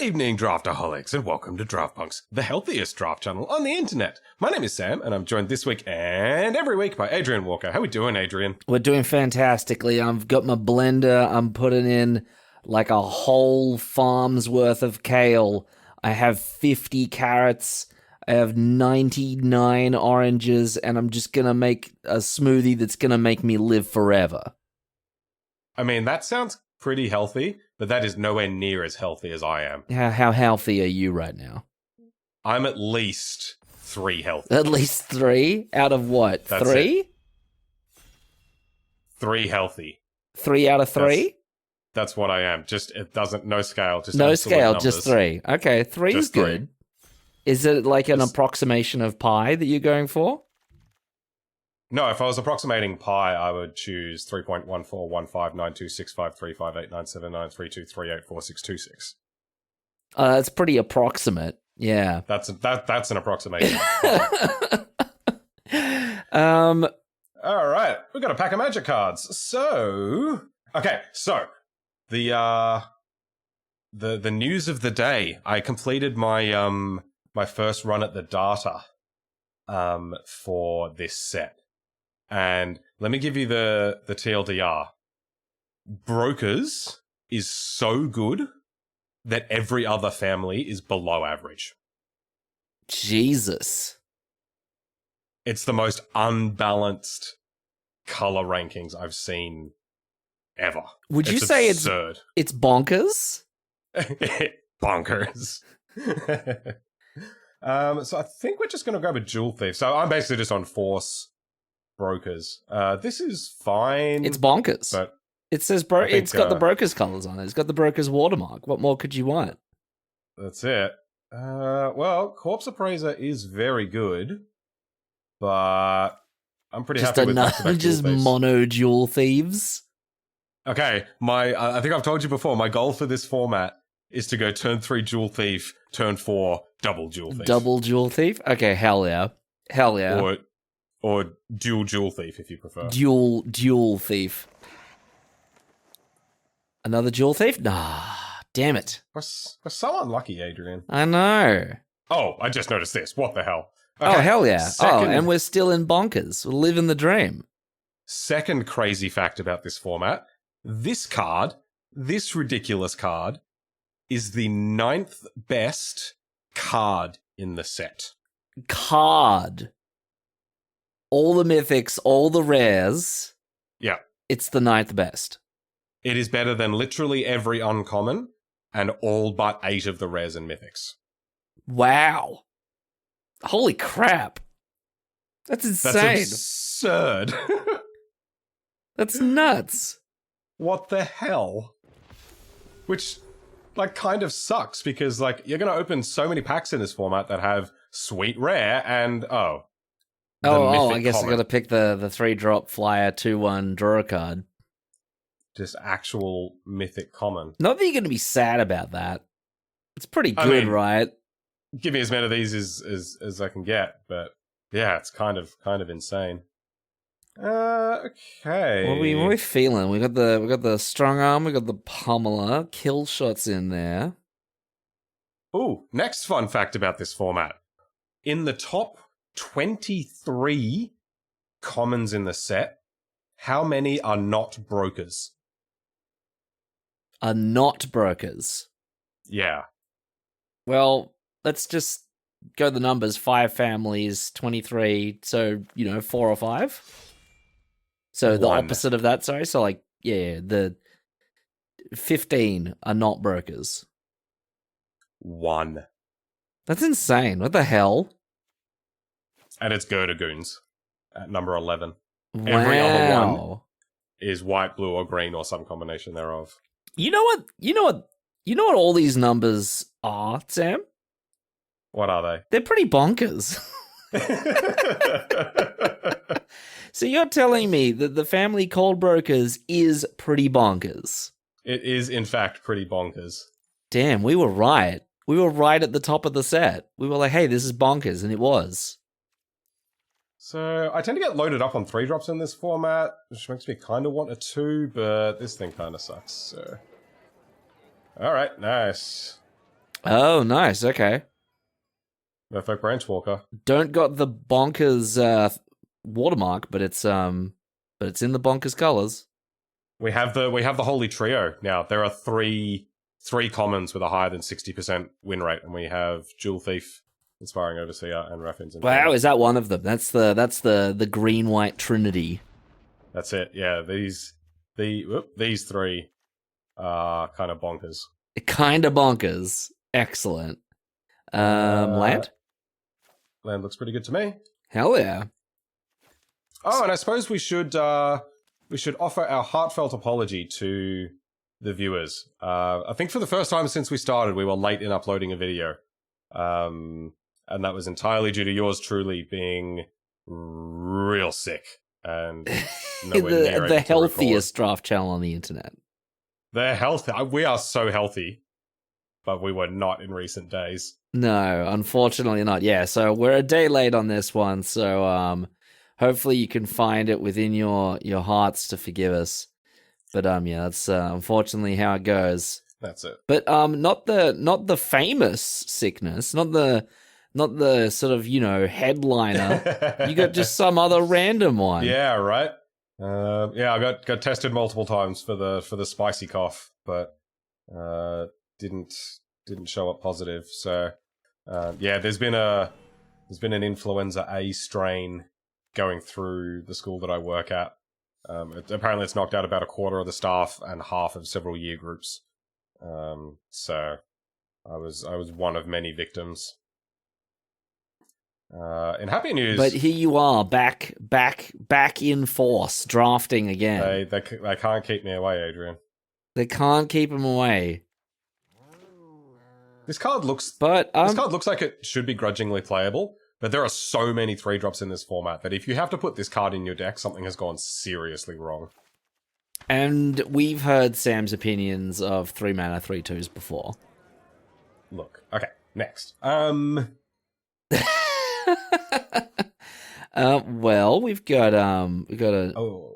evening, draftaholics, and welcome to Draft Punks, the healthiest draft channel on the internet. My name is Sam, and I'm joined this week and every week by Adrian Walker. How we doing, Adrian? We're doing fantastically. I've got my blender. I'm putting in like a whole farm's worth of kale. I have 50 carrots. I have 99 oranges, and I'm just going to make a smoothie that's going to make me live forever. I mean, that sounds pretty healthy, but that is nowhere near as healthy as I am. How healthy are you right now? I'm at least 3 healthy. At least 3? Out of what? That's 3? it. 3 healthy. 3 out of 3? That's what I am. Just, it doesn't, no scale. Just no absolute scale, numbers. just 3. Okay, 3 is good. Is it like an approximation of pi that you're going for? No, if I was approximating pi, I would choose 3.1415926535897932384626. That's pretty approximate. Yeah. That's an approximation. All right, we've got a pack of magic cards. So, okay, so the news of the day. I completed my my first run at the data for this set. And let me give you the TLDR. Brokers is so good that every other family is below average. Jesus. It's the most unbalanced color rankings I've seen ever. Would you say absurd. It's bonkers? Bonkers. So I think we're just going to grab a Jewel Thief. So I'm basically just on Force Brokers. This is fine. It's bonkers. But it says it's got the Brokers colors on it. It's got the Brokers watermark. What more could you want? That's it. Well, Corpse Appraiser is very good, but I'm pretty happy with back-to-back just Jewel Thieves. mono Jewel Thieves. Okay, I think I've told you before, my goal for this format is to go turn 3 Jewel Thief, turn 4 double Jewel Thief. Double Jewel Thief? Okay, hell yeah. Hell yeah. Or dual Jewel Thief, if you prefer. Dual Thief. Another Jewel Thief? Nah, damn it. We're so unlucky, Adrian. I know. Oh, I just noticed this. What the hell? Okay, oh, hell yeah. Second, and we're still in bonkers. We're living the dream. Second crazy fact about this format. This card, this ridiculous card, is the 9th best card in the set. Card. All the mythics, all the rares. Yeah. It's the 9th best. It is better than literally every uncommon and all but 8 of the rares and mythics. Wow. Holy crap. That's insane. That's absurd. That's nuts. What the hell? Which, like, kind of sucks because, like, you're going to open so many packs in this format that have sweet rare and, I guess I got to pick the 3-drop flyer 2/1 draw a card. Just actual mythic common. Not that you're going to be sad about that. It's pretty good, right? Give me as many of these as I can get, but yeah, it's kind of insane. Okay. What are we feeling? We got the strong arm, we got the pummeler, kill shots in there. Ooh, next fun fact about this format. In the top 23 commons in the set, how many are not brokers? Are not brokers? Yeah. Well, let's just go the numbers. 5 families, 23, so, 4 or 5? So the opposite of that, sorry. So, the 15 are not brokers. 1. That's insane. What the hell? And it's Goons at number 11. Wow. Every other one is white, blue, or green, or some combination thereof. You know what all these numbers are, Sam? What are they? They're pretty bonkers. So you're telling me that the family called brokers is pretty bonkers? It is, in fact, pretty bonkers. Damn, we were right. We were right at the top of the set. We were like, hey, this is bonkers, and it was. So I tend to get loaded up on 3-drops in this format, which makes me kind of want a 2, but this thing kind of sucks, so... Alright, nice. Oh, nice. Okay. Merfolk Branchwalker. Don't got the bonkers watermark, but it's in the bonkers colors. We have the Holy Trio now. There are three commons with a higher than 60% win rate, and we have Jewel Thief, Inspiring Overseer, and Raffins. Wow, is that one of them? That's the green white trinity. That's it. Yeah, these three are kind of bonkers. Kind of bonkers. Excellent. Land? Land looks pretty good to me. Hell yeah. Oh, and I suppose we should offer our heartfelt apology to the viewers. I think for the first time since we started, we were late in uploading a video. And that was entirely due to yours truly being real sick and nowhere near the healthiest draft channel on the internet. They're healthy. We are so healthy, but we were not in recent days. No, unfortunately not. Yeah, so we're a day late on this one. So hopefully you can find it within your hearts to forgive us. But yeah, that's unfortunately how it goes. That's it. But not the famous sickness, not the sort of, headliner. You got just some other random one. Yeah, right. Yeah, I got tested multiple times for the spicy cough, but didn't show up positive. So yeah, there's been an influenza A strain going through the school that I work at. Apparently, it's knocked out about a quarter of the staff and half of several year groups. So I was one of many victims. In happy news, but here you are, back in force, drafting again. They can't keep me away, Adrian. They can't keep him away. This card looks like it should be grudgingly playable, but there are so many 3-drops in this format that if you have to put this card in your deck, something has gone seriously wrong. And we've heard Sam's opinions of 3-mana 3/2s before. Look, okay, next. Well, we've got a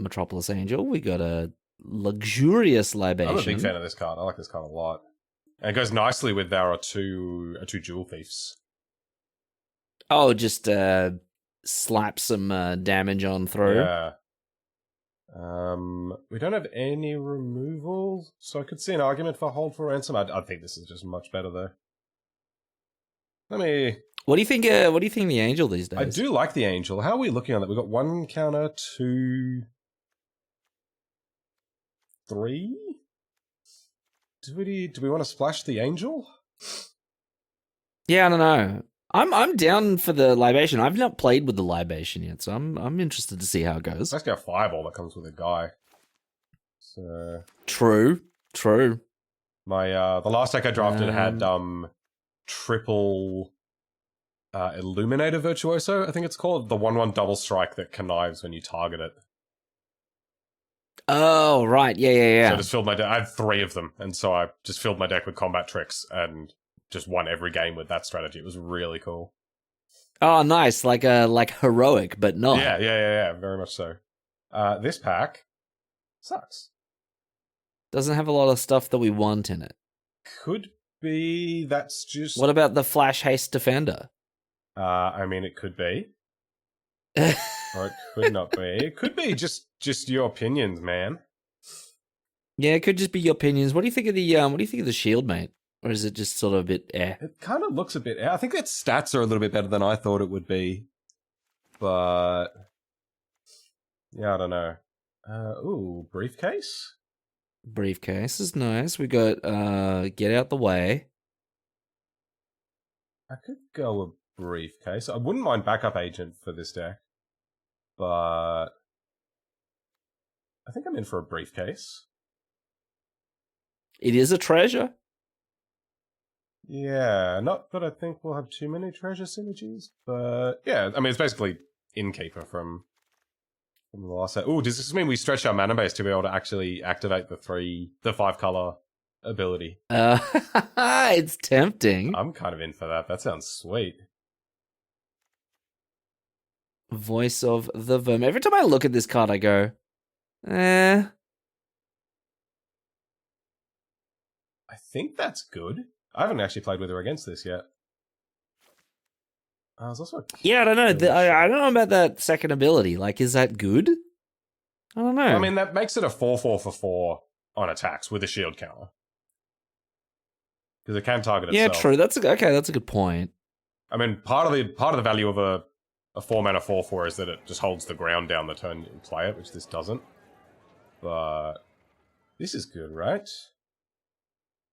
Metropolis Angel. We got a luxurious libation. I'm a big fan of this card. I like this card a lot. And it goes nicely with our two Jewel Thieves. Oh, just slap some damage on through. Yeah. We don't have any removals, so I could see an argument for Hold for Ransom. I think this is just much better though. What do you think? What do you think of the Angel these days? I do like the Angel. How are we looking on that? We've got 1 counter, 2, 3. Do we want to splash the Angel? Yeah, I don't know. I'm down for the libation. I've not played with the libation yet, so I'm interested to see how it goes. Let's go Fireball that comes with a guy. So True. my the last deck I drafted had triple Illuminator Virtuoso, I think it's called, the 1/1 double strike that connives when you target it. Oh, right. Yeah. So I just filled my deck. I had 3 of them, and so I just filled my deck with combat tricks and just won every game with that strategy. It was really cool. Oh, nice. Like heroic, but not. Yeah. Very much so. This pack sucks. Doesn't have a lot of stuff that we want in it. Could be that's just... What about the Flash Haste Defender? I mean, it could be. Or it could not be. It could be just your opinions, man. Yeah, it could just be your opinions. What do you think of the shield, mate? Or is it just sort of a bit It kind of looks a bit I think its stats are a little bit better than I thought it would be. But yeah, I don't know. Briefcase? Briefcase is nice. We got Get Out the Way. I could go a briefcase. I wouldn't mind Backup Agent for this deck. But I think I'm in for a briefcase. It is a treasure. Yeah, not that I think we'll have too many treasure synergies, but yeah, I mean, it's basically Innkeeper from the last set. Ooh, does this mean we stretch our mana base to be able to actually activate the 5-color ability? It's tempting. I'm kind of in for that. That sounds sweet. Voice of the Verm. Every time I look at this card, I go, I think that's good. I haven't actually played with or against this yet. There's also Yeah, I don't know. I don't know about that second ability. Like, is that good? I don't know. I mean, that makes it a 4/4 for 4 on attacks with a shield counter. Because it can target itself. Yeah, true. That's a good point. I mean, part of the value of a 4-mana 4/4 is that it just holds the ground down the turn you play it, which this doesn't. But this is good, right?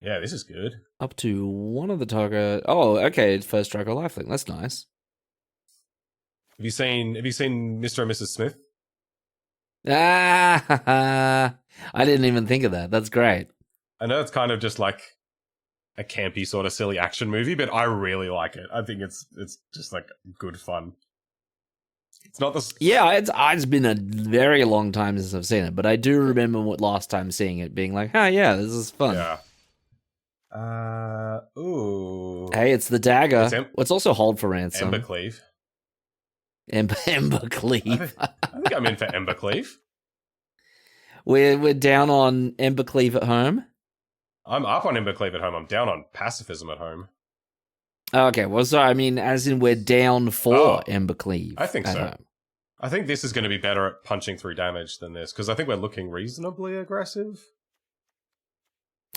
Yeah, this is good. Up to one of the target. Oh, okay. First strike or lifelink. That's nice. Have you seen Mr. and Mrs. Smith? Ah, I didn't even think of that. That's great. I know it's kind of just like a campy sort of silly action movie, but I really like it. I think it's just like good fun. It's not the Yeah, it's been a very long time since I've seen it, but I do remember last time seeing it being like, oh yeah, this is fun. Yeah. Ooh. Hey, it's the dagger. It's also hold for ransom. Embercleave. Embercleave. I think I'm in for Embercleave. We're down on Embercleave at home. I'm up on Embercleave at home. I'm down on pacifism at home. Okay, well, so I mean, as in we're down for Embercleave. I think so. Home. I think this is going to be better at punching through damage than this, because I think we're looking reasonably aggressive.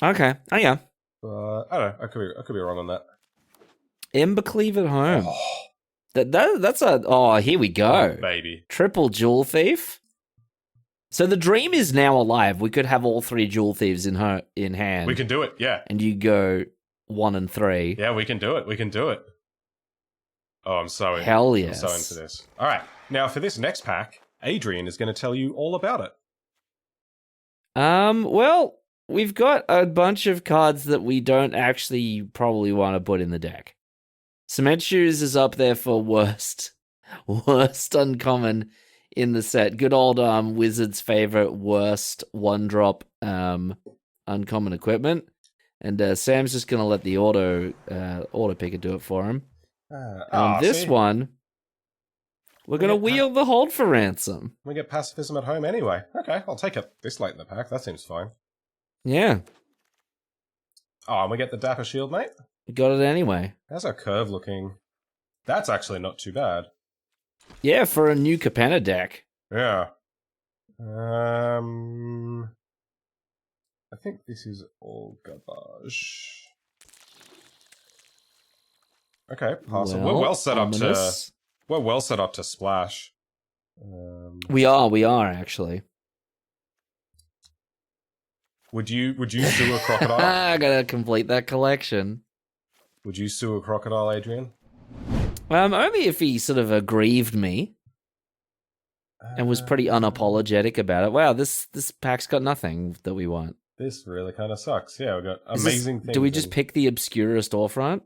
Okay. Oh yeah. I don't know. I could be wrong on that. Embercleave at home. Oh. That's a... Oh, here we go. Oh, baby. Triple Jewel Thief. So the dream is now alive. We could have all 3 Jewel Thieves in hand. We can do it, yeah. And you go 1 and 3. Yeah, we can do it. We can do it. Oh, I'm so in. Hell yes. I'm so into this. All right. Now, for this next pack, Adrian is going to tell you all about it. Well, we've got a bunch of cards that we don't actually probably want to put in the deck. Cement Shoes is up there for worst uncommon in the set. Good old Wizard's favorite worst 1-drop uncommon equipment. And Sam's just going to let the auto picker do it for him. This one, we're going to wield the hold for ransom. We get pacifism at home anyway. Okay, I'll take it this late in the pack. That seems fine. Yeah. Oh, and we get the Dapper Shield, mate? Got it anyway. How's our curve looking? That's actually not too bad. Yeah, for a new Capenna deck. Yeah. I think this is all garbage. Okay, pass it. We're well set up to splash. We are actually. Would you sue a crocodile? I gotta complete that collection. Would you sue a crocodile, Adrian? Only if he sort of aggrieved me and was pretty unapologetic about it. Wow, this pack's got nothing that we want. This really kind of sucks. Yeah, we've got amazing things. Do we just pick the obscure storefront?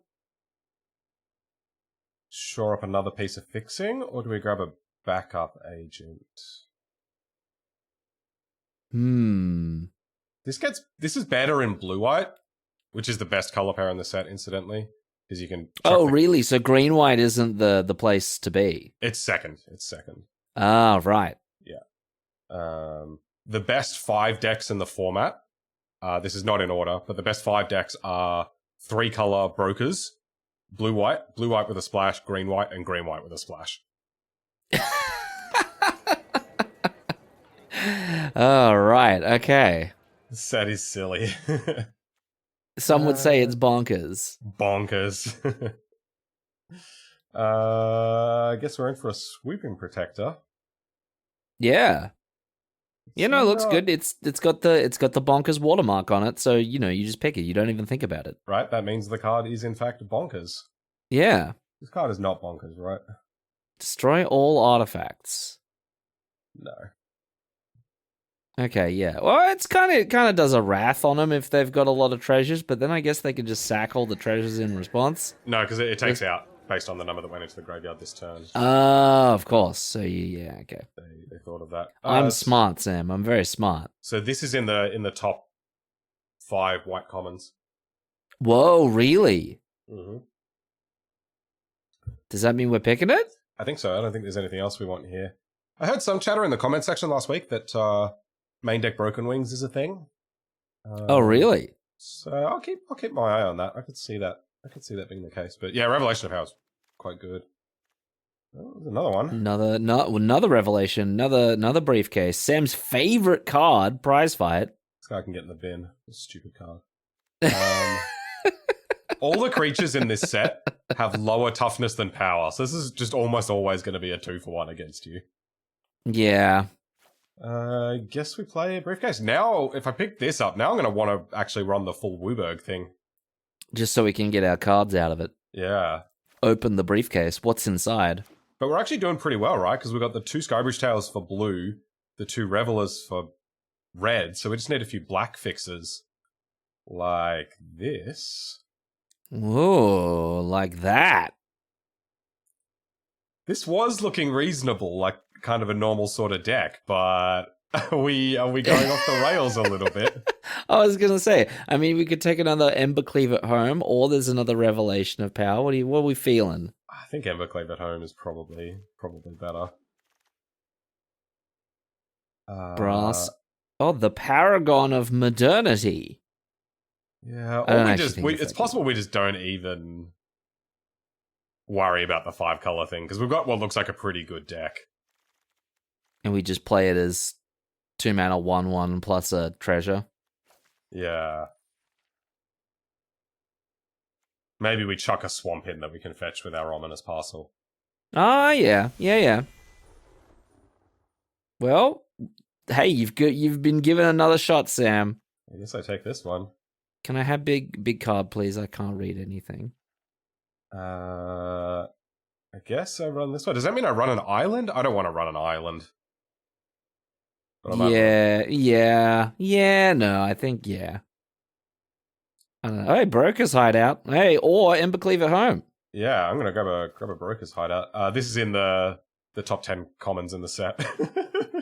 Shore up another piece of fixing, or do we grab a backup agent? This is better in blue-white, which is the best color pair in the set, incidentally, because you can... Oh, really? So green-white isn't the place to be? It's second. Ah, right. Yeah. The best 5 decks in the format, this is not in order, but the best 5 decks are 3-color brokers, blue-white with a splash, green-white, and green-white with a splash. Oh, right. Okay. This set is silly. Some would say it's bonkers. Bonkers. I guess we're in for a Sweeping Protector. Yeah. Yeah, no, it looks good. It's got the bonkers watermark on it, so you just pick it. You don't even think about it. Right, that means the card is in fact bonkers. Yeah. This card is not bonkers, right? Destroy all artifacts. No. Okay, yeah. Well, it's kind of does a wrath on them if they've got a lot of treasures, but then I guess they could just sack all the treasures in response. No, because it takes out based on the number that went into the graveyard this turn. Of course. So yeah, okay. They thought of that. I'm smart, Sam. I'm very smart. So this is in the top 5 white commons. Whoa, really? Mm-hmm. Does that mean we're picking it? I think so. I don't think there's anything else we want here. I heard some chatter in the comment section last week that main deck Broken Wings is a thing. Oh, really? So I'll keep my eye on that. I could see that being the case. But yeah, Revelation of Power is quite good. Oh, there's another one. Another revelation. Another briefcase. Sam's favorite card. Prize fight. This guy can get in the bin. Stupid card. All the creatures in this set have lower toughness than power, so this is just almost always going to be a 2-for-1 against you. Yeah. I guess we play a briefcase. Now, if I pick this up, now I'm going to want to actually run the full Wooburg thing. Just so we can get our cards out of it. Yeah. Open the briefcase. What's inside? But we're actually doing pretty well, right? Because we've got the 2 Skybridge Tales for blue, the 2 Revelers for red, so we just need a few black fixes. Like this. Ooh, like that. This was looking reasonable, like kind of a normal sort of deck, but are we going off the rails a little bit? I was gonna say, I mean, we could take another Embercleave at home, or there's another Revelation of Power. What are we feeling? I think Embercleave at home is probably better. Brass. Oh, the Paragon of Modernity. Yeah, or it's possible we just don't even worry about the 5-color thing, because we've got what looks like a pretty good deck. And we just play it as 2 mana 1/1 plus a treasure. Yeah. Maybe we chuck a swamp in that we can fetch with our Ominous Parcel. Ah, yeah. Well, hey, you've been given another shot, Sam. I guess I take this one. Can I have big card, please? I can't read anything. I guess I run this one. Does that mean I run an island? I don't want to run an island. Yeah. No, I think yeah. I don't know. Hey, Broker's Hideout. Hey, or Embercleave at home. Yeah, I'm gonna grab a Broker's Hideout. This is in the top 10 commons in the set.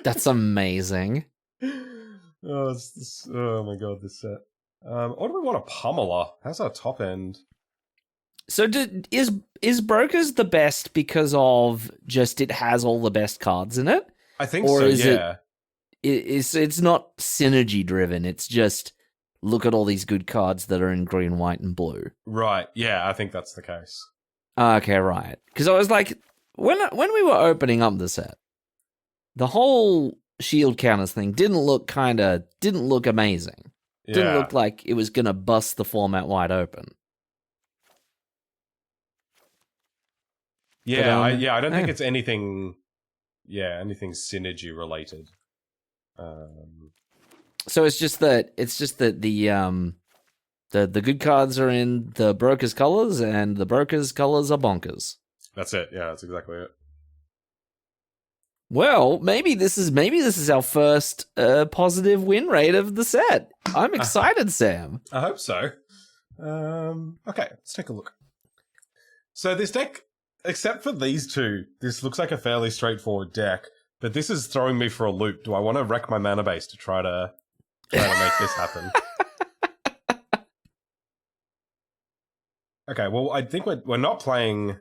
That's amazing. Oh my god, this set. Or do we want a Pummeler? How's our top end? So is Brokers the best because of just it has all the best cards in it? I think so, yeah. It's not synergy driven, it's just look at all these good cards that are in green, white, and blue. Right, yeah, I think that's the case. Okay, right. Because I was like, when we were opening up the set, the whole shield counters thing didn't look amazing. Yeah. Didn't look like it was going to bust the format wide open. Yeah, I don't think it's anything synergy related. So it's just that the good cards are in the Broker's colors, and the Broker's colors are bonkers. That's it. Yeah, that's exactly it. Well, maybe this is our first positive win rate of the set. I'm excited, Sam. I hope so. Okay, let's take a look. So this deck, except for these two, this looks like a fairly straightforward deck, but this is throwing me for a loop. Do I want to wreck my mana base to try to make this happen? Okay, well, I think we're not playing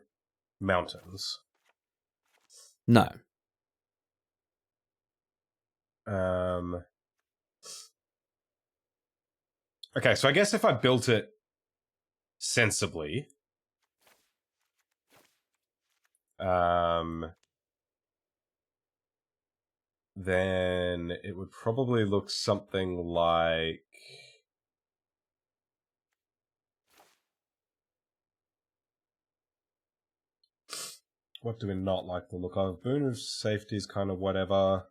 mountains. No. Okay, so I guess if I built it sensibly, then it would probably look something like... What do we not like the look of? Boon of Safety is kind of whatever.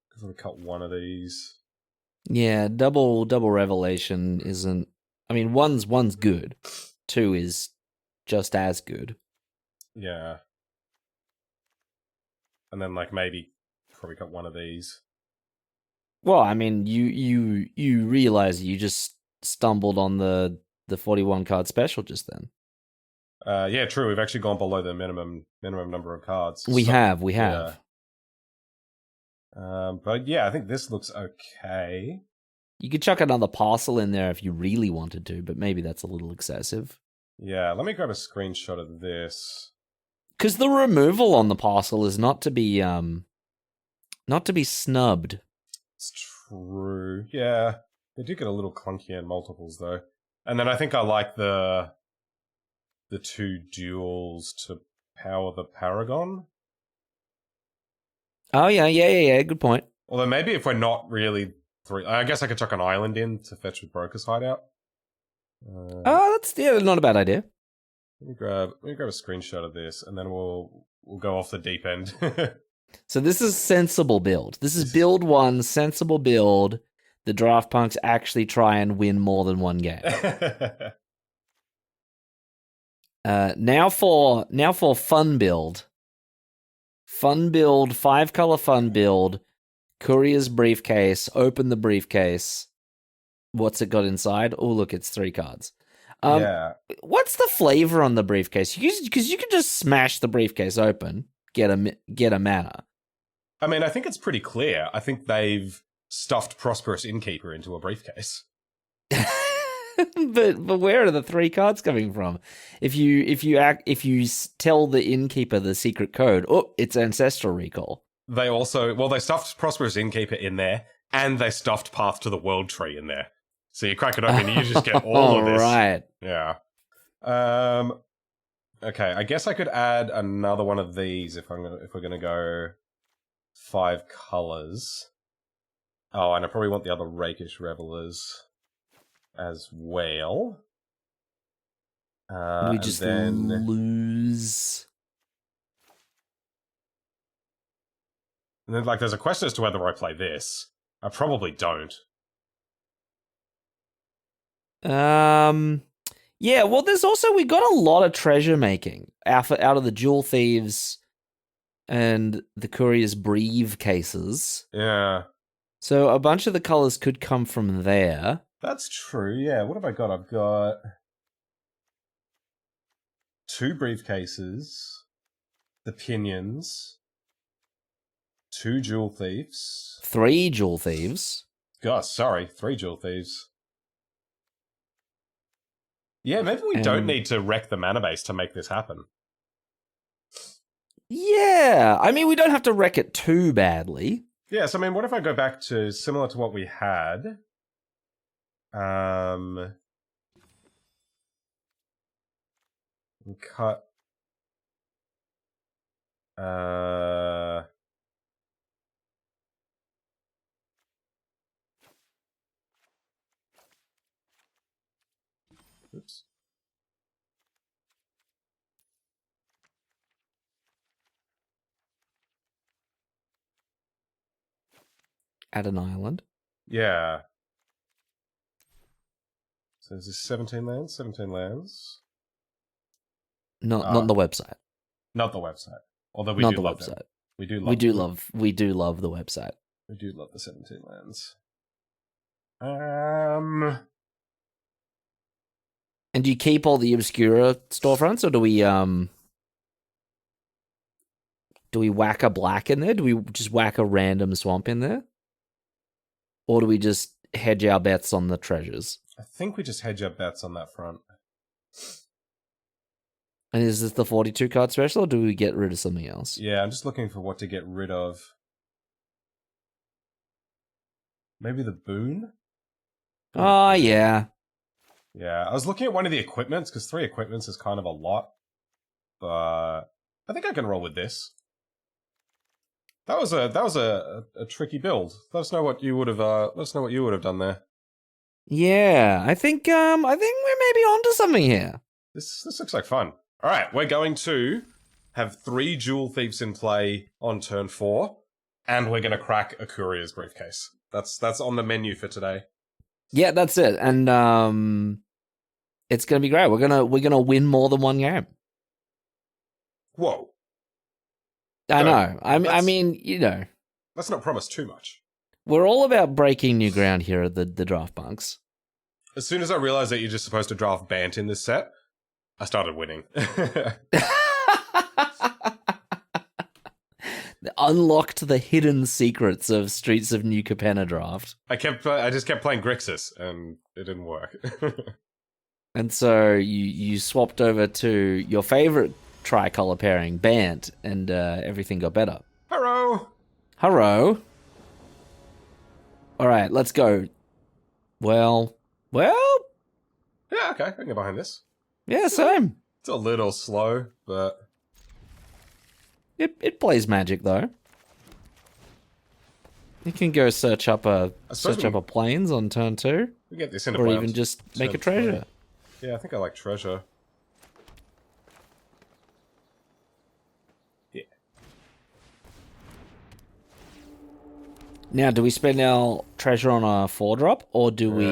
Because we cut one of these. Yeah, double revelation isn't. I mean, one's good. 2 is just as good. Yeah. And then maybe probably cut one of these. Well, I mean, you realize you just stumbled on the 41 card special just then. Yeah, true. We've actually gone below the minimum number of cards. We have. Yeah. But yeah, I think this looks okay. You could chuck another parcel in there if you really wanted to, but maybe that's a little excessive. Yeah, let me grab a screenshot of this. Because the removal on the parcel is not to be snubbed. It's true. Yeah, they do get a little clunky in multiples though. And then I think I like the 2 duels to power the Paragon. Oh, yeah. Good point. Although maybe if we're not really 3... I guess I could chuck an island in to fetch with Broker's Hideout. That's not a bad idea. Let me grab a screenshot of this, and then we'll go off the deep end. So this is sensible build. This is build 1, sensible build. The Draft Punks actually try and win more than one game. Now for fun build. Fun build, 5-color fun build. Courier's briefcase. Open the briefcase. What's it got inside? Oh, look, it's 3 cards. Yeah. What's the flavor on the briefcase? Because you can just smash the briefcase open, get a mana. I mean, I think it's pretty clear. I think they've stuffed Prosperous Innkeeper into a briefcase. but where are the 3 cards coming from? If you tell the innkeeper the secret code, it's Ancestral Recall. They stuffed Prosperous Innkeeper in there, and they stuffed Path to the World Tree in there. So you crack it open, and you just get all of this. Right. Yeah. Okay, I guess I could add another one of these if we're gonna go 5 colors. Oh, and I probably want the other Rakish Revelers as well. We just lose. And then, there's a question as to whether I play this. I probably don't. Yeah, well, we got a lot of treasure making out of the Jewel Thieves and the Courier's Brief cases. Yeah. So a bunch of the colors could come from there. That's true, yeah. What have I got? I've got 2 briefcases, the Pinions, 2 Jewel Thieves. 3 Jewel Thieves. God, sorry, 3 Jewel Thieves. Yeah, maybe we don't need to wreck the mana base to make this happen. Yeah, I mean, we don't have to wreck it too badly. Yeah, so I mean, what if I go back to similar to what we had? And cut. Oops. Add an island. Yeah. So is this 17 lands? 17 lands. Not the website. Not the website. Although we not do the love website. them. We do love the website. We do love the 17 lands. And do you keep all the Obscura storefronts, or do we whack a black in there? Do we just whack a random swamp in there? Or do we just hedge our bets on the treasures? I think we just hedge our bets on that front. And is this the 42 card special, or do we get rid of something else? Yeah, I'm just looking for what to get rid of. Maybe the boon? Oh, yeah. Yeah, I was looking at one of the equipments, because 3 equipments is kind of a lot. But I think I can roll with this. That was a tricky build. Let us know what you would have done there. Yeah, I think we're maybe onto something here. This looks like fun. All right, we're going to have 3 Jewel Thieves in play on turn 4, and we're going to crack a Courier's Briefcase. That's on the menu for today. Yeah, that's it, and it's going to be great. We're gonna win more than one game. Whoa! I know. I mean, you know, let's not promise too much. We're all about breaking new ground here at the Draft Bunks. As soon as I realized that you're just supposed to draft Bant in this set, I started winning. Unlocked the hidden secrets of Streets of New Capenna draft. I just kept playing Grixis, and it didn't work. And so you swapped over to your favorite tricolor pairing, Bant, and everything got better. Hello. Hello. All right, let's go. Well. Yeah, okay, I can get behind this. Yeah, same. It's a little slow, but It plays Magic though. You can go search up a plains on turn 2, we get this into or play even on just make a turn 3. treasure. Yeah, I think I like treasure. Yeah. Now, do we spend our treasure on a 4-drop, or do we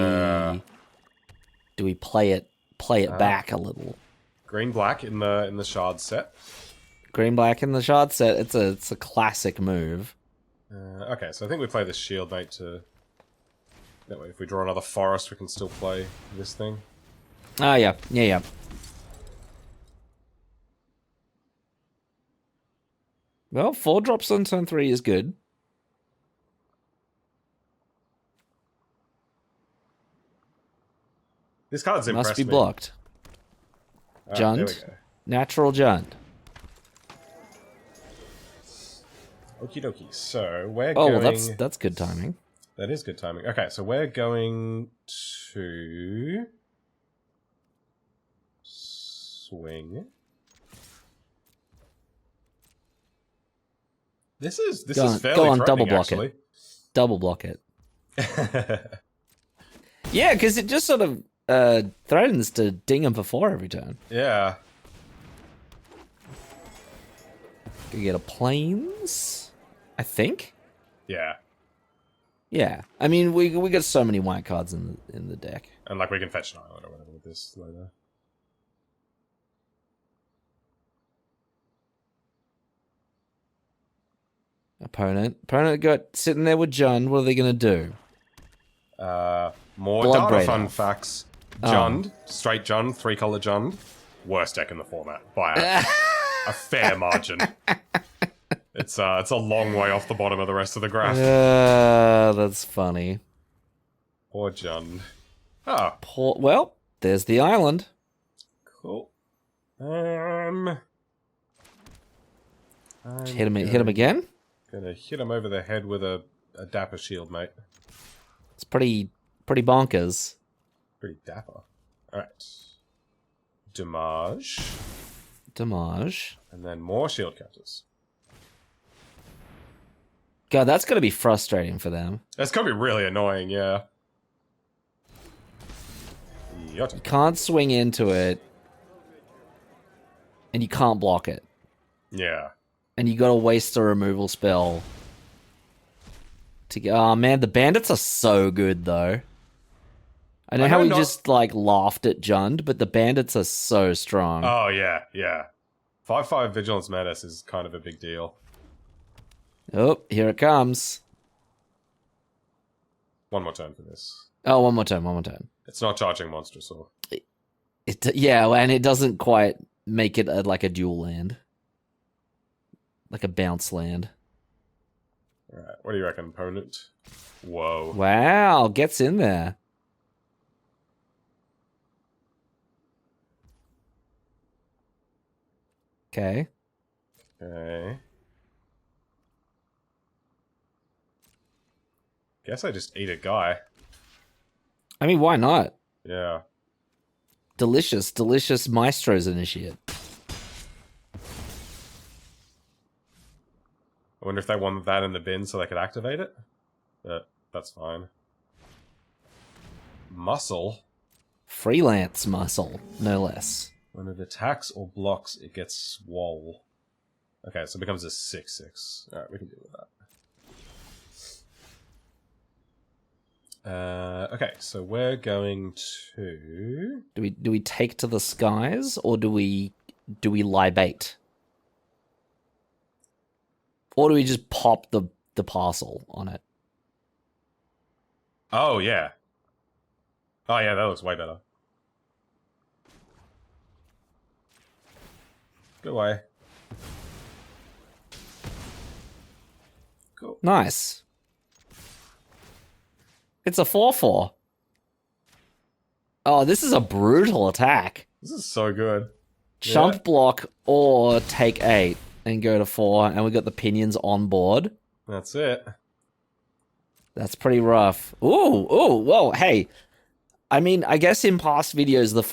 play it back a little? Green black in the shard set. Green black in the shard set. It's a classic move. Okay, so I think we play the shield mate to. That way, if we draw another forest, we can still play this thing. Ah, yeah. Well, 4 drops on turn 3 is good. This card's impressed Must be me. blocked. There we Jund. go. Natural Jund. Okie dokie. So we're Oh, going. well, that's good timing. That is good timing. Okay, so we're going to swing. This is fairly go on, threatening, double block actually. it. Double block it. Yeah, because it just sort of threatens to ding him for 4 every turn. Yeah. Could get a plains, I think. Yeah. Yeah, I mean we got so many white cards in the deck. And like we can fetch an island or whatever with this later. Opponent got sitting there with Jund. What are they gonna do? More Blood data Braider. fun facts. Jund, straight Jund, 3-color Jund. Worst deck in the format by a fair margin. It's a long way off the bottom of the rest of the graph. That's funny. Poor Jund. Oh, Well, there's the island. cool. Hit him again. Gonna hit him over the head with a dapper shield, mate. It's pretty bonkers. Pretty dapper. Alright. Damage. And then more shield counters. God, that's gonna be frustrating for them. That's gonna be really annoying, yeah. Your turn. You can't swing into it, and you can't block it, Yeah. and you gotta waste a removal spell to get. Oh man, the bandits are so good though. I know how we just like laughed at Jund, but the bandits are so strong. Oh, yeah, yeah. 5/5 Vigilance Menace is kind of a big deal. Oh, here it comes. One more turn for this. Oh, one more turn. It's not charging Monstrous or... Yeah, and it doesn't quite make it like a dual land. Like a bounce land. Alright, what do you reckon, opponent? Whoa. Wow, gets in there. Okay. Guess I just eat a guy. I mean, why not? Yeah. Delicious Maestro's initiate. I wonder if they wanted that in the bin so they could activate it. But that's fine. Muscle. Freelance muscle, no less. When it attacks or blocks, it gets swole. Okay, so it becomes a 6/6. Alright, we can deal with that. Okay, so we're going to... Do we take to the skies, or do we libate? Or do we just pop the parcel on it? Oh, yeah. Oh, yeah, that looks way better. Go away. Cool. Nice. It's a 4/4. Oh, this is a brutal attack. This is so good. Chump block or take 8 and go to 4, and we got the pinions on board. That's it. That's pretty rough. Ooh, whoa, hey. I mean, I guess in past videos, the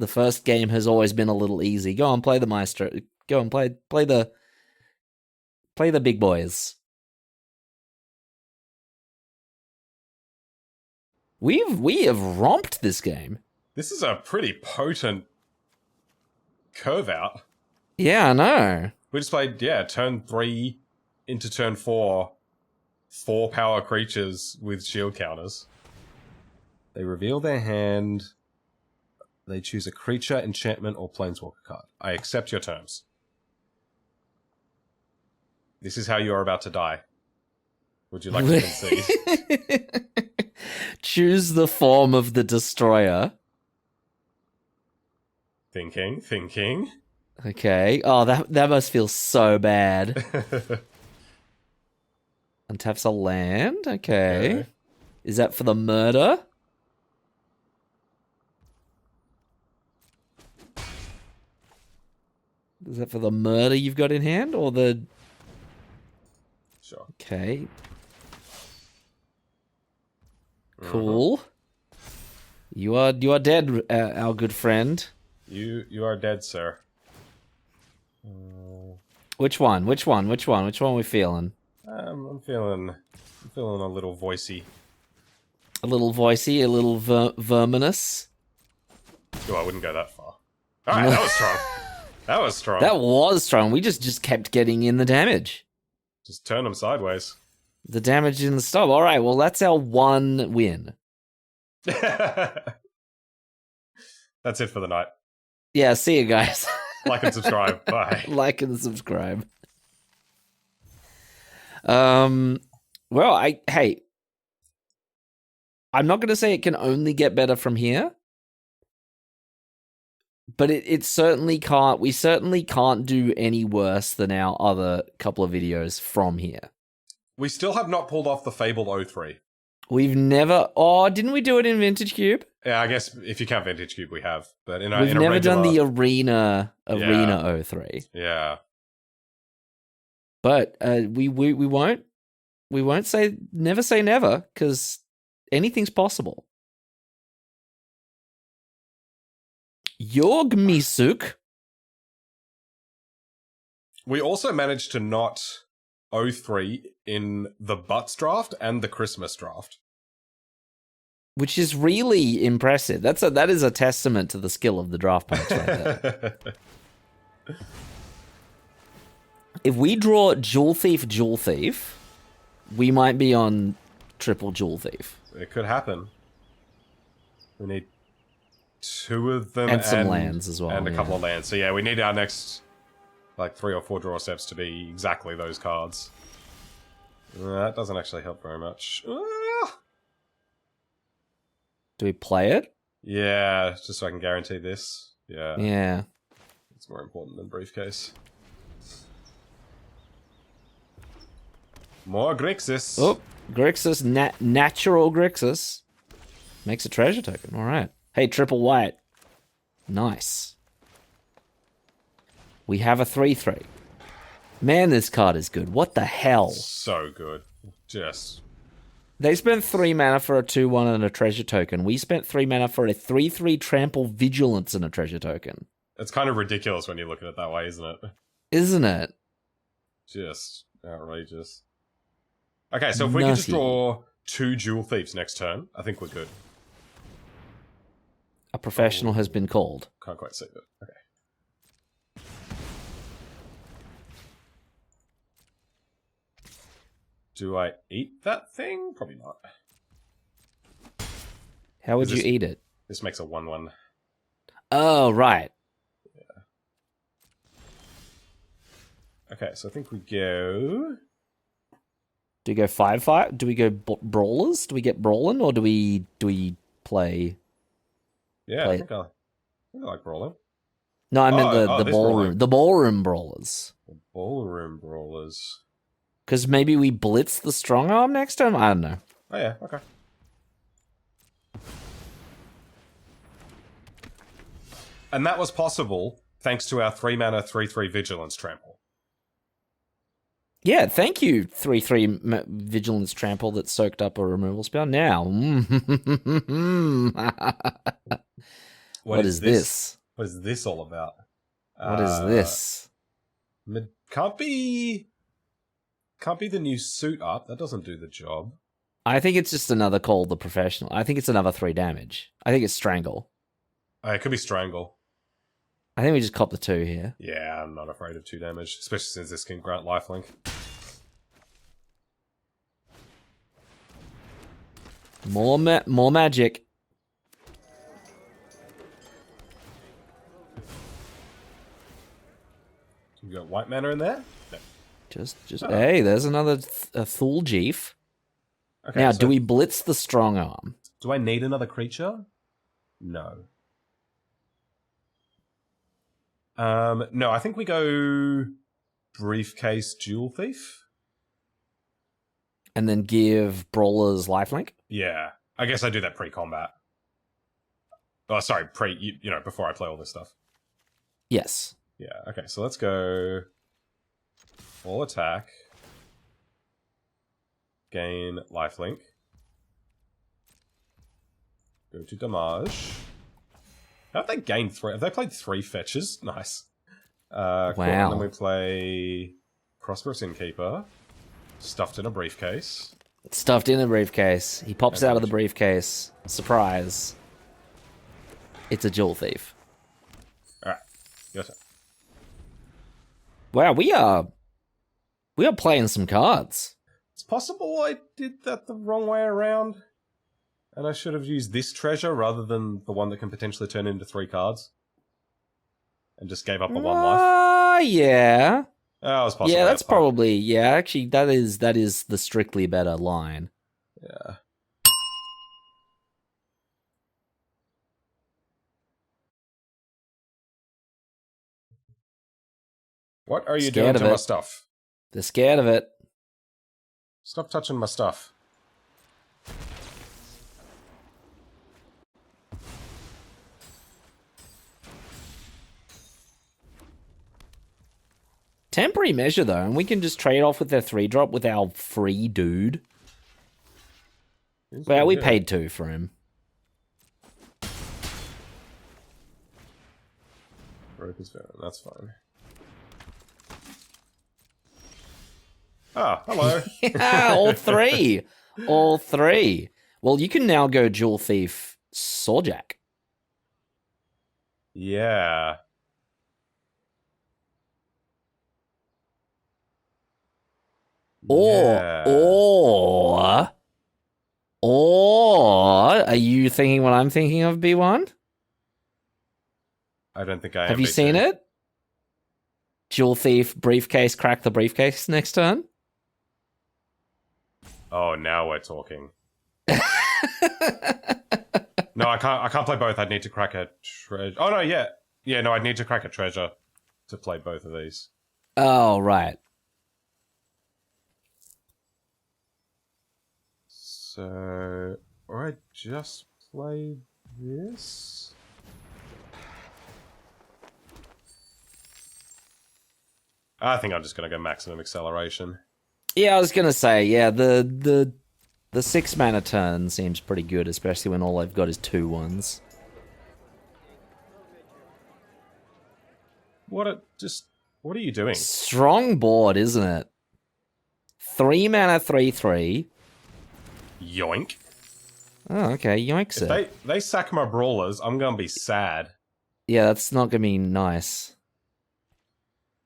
first game has always been a little easy. Go on, play the maestro. Go on, play the big boys. We have romped this game. This is a pretty potent curve out. Yeah, I know. We just played, turn 3 into turn 4, 4 power creatures with shield counters. They reveal their hand. They choose a creature, enchantment, or planeswalker card. I accept your terms. This is how you are about to die. Would you like to concede? Choose the form of the destroyer. Thinking. Okay. Oh, that must feel so bad. Untaps a land. Okay. Is that for the murder? Is that for the murder you've got in hand, or the... Sure. Okay. Cool. You are dead, our good friend. You are dead, sir. Which one? Which one are we feeling? I'm feeling a little voicey. A little voicey, a little verminous. Oh, I wouldn't go that far. Alright, that was strong. That was strong. That was strong. We just kept getting in the damage. Just turn them sideways. The damage didn't stop. All right, well, that's our one win. That's it for the night. Yeah, see you guys. Like and subscribe. Bye. Like and subscribe. Well, hey, I'm not going to say it can only get better from here, but it certainly can't. We certainly can't do any worse than our other couple of videos from here. We still have not pulled off the Fable 03. We've never... Oh, didn't we do it in Vintage Cube? Yeah, I guess if you count Vintage Cube, we have. But We've never never done the regular... Arena 03. Yeah. But we won't say never say never, because anything's possible. Yorg Misuk. We also managed to not 03 in the Butts draft and the Christmas draft. Which is really impressive. That is a testament to the skill of the draft punch right there. If we draw Jewel Thief, we might be on triple Jewel Thief. It could happen. We need 2 of them and some lands as well. And a couple of lands. So yeah, we need our next 3 or 4 draw steps to be exactly those cards. That doesn't actually help very much. Do we play it? Yeah, just so I can guarantee this. Yeah. Yeah. It's more important than briefcase. More Grixis. Oh, Grixis, natural Grixis. Makes a treasure token. All right. Hey, triple white. Nice. We have a 3/3. Man, this card is good. What the hell? So good. Just... They spent 3 mana for a 2/1 and a treasure token. We spent 3 mana for a 3/3 trample vigilance and a treasure token. It's kind of ridiculous when you look at it that way, isn't it? Isn't it? Just outrageous. Okay, so if we can just draw 2 Jewel Thieves next turn, I think we're good. A professional has been called. Can't quite see that. Okay. Do I eat that thing? Probably not. How would you eat it? This makes a 1/1. Oh, right. Yeah. Okay, so I think we go... Do we go 5/5? Do we go brawlers? Do we get brawling, or do we play? Yeah, play I think I like brawling. No, I meant the ballroom. brawling. The ballroom brawlers. The ballroom brawlers. Because maybe we blitz the strong arm next time. I don't know. Oh yeah, okay. And that was possible thanks to our 3 mana 3/3 vigilance trample. Yeah, thank you, 3/3 Vigilance Trample that soaked up a removal spell. Now, what is this? What is this all about? What is this? Can't be the new suit up. That doesn't do the job. I think it's just another Call the Professional. I think it's another 3 damage. I think it's Strangle. Oh, it could be Strangle. I think we just cop the 2 here. Yeah, I'm not afraid of 2 damage, especially since this can grant lifelink. More magic. You got white mana in there? No. Just hey, there's another Thul Jeef. Okay, now, so do we blitz the strong arm? do I need another creature? No. No, I think we go Briefcase Jewel Thief. And then give Brawlers lifelink? Yeah. I guess I do that pre-combat. Oh, sorry, before I play all this stuff. Yes. Yeah, okay, so let's go full attack. Gain lifelink. Go to damage. How have they gained 3? Have they played 3 fetches? Nice. Wow. Cool. And then we play Prosperous Innkeeper. Stuffed in a briefcase. Stuffed in a briefcase. He pops out of the briefcase. Surprise. It's a Jewel Thief. Alright. Your turn. Wow, we are playing some cards. It's possible I did that the wrong way around. And I should have used this treasure rather than the one that can potentially turn into 3 cards. And just gave up a 1 life. Yeah. That was possible. Yeah, that's probably... Yeah, actually, that is the strictly better line. Yeah. What are you doing to my stuff? They're scared of it. Stop touching my stuff. Temporary measure, though, and we can just trade off with their 3-drop with our free dude. Well, we paid 2 for him. Broker's Venom, that's fine. Ah, hello. Yeah, all 3. All 3. Well, you can now go Jewel Thief Sorjak. Yeah. Or, are you thinking what I'm thinking of, B1? I don't think I Have you seen it? Jewel Thief, briefcase, crack the briefcase next turn? Oh, now we're talking. No, I can't play both. I'd need to crack a treasure. Oh, no, yeah. Yeah, no, I'd need to crack a treasure to play both of these. Oh, right. So, or I just play this? I think I'm just going to go maximum acceleration. Yeah, I was going to say, yeah, the 6 mana turn seems pretty good, especially when all I've got is 2/1s. What are you doing? Strong board, isn't it? 3 mana, 3/3. Yoink. Oh, okay, yoinks it. If they sack my brawlers, I'm going to be sad. Yeah, that's not going to be nice.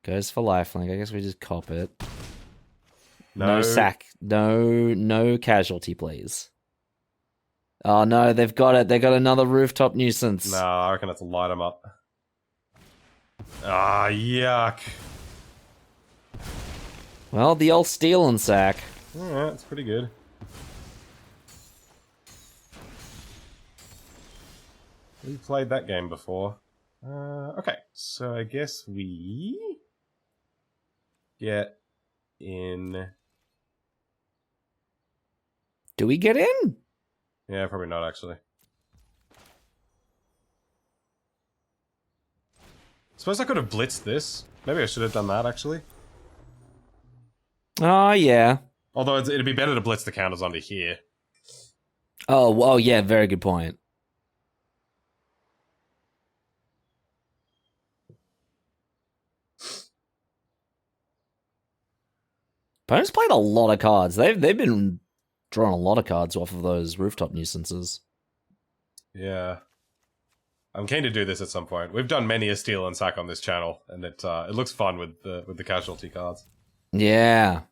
Goes for lifelink. I guess we just cop it. No sack. No casualty, please. Oh, no, they've got it. They got another rooftop nuisance. No, I reckon it's light them up. Ah, yuck. Well, the old steel and sack. Alright, it's pretty good. We played that game before. Okay, so I guess we get in. Do we get in? Yeah, probably not actually. Suppose I could have blitzed this. Maybe I should have done that actually. Oh, yeah. Although it'd be better to blitz the counters onto here. Oh, yeah, very good point. Opponents played a lot of cards. They've been drawing a lot of cards off of those rooftop nuisances. Yeah. I'm keen to do this at some point. We've done many a steal and sack on this channel, and it looks fun with the casualty cards. Yeah.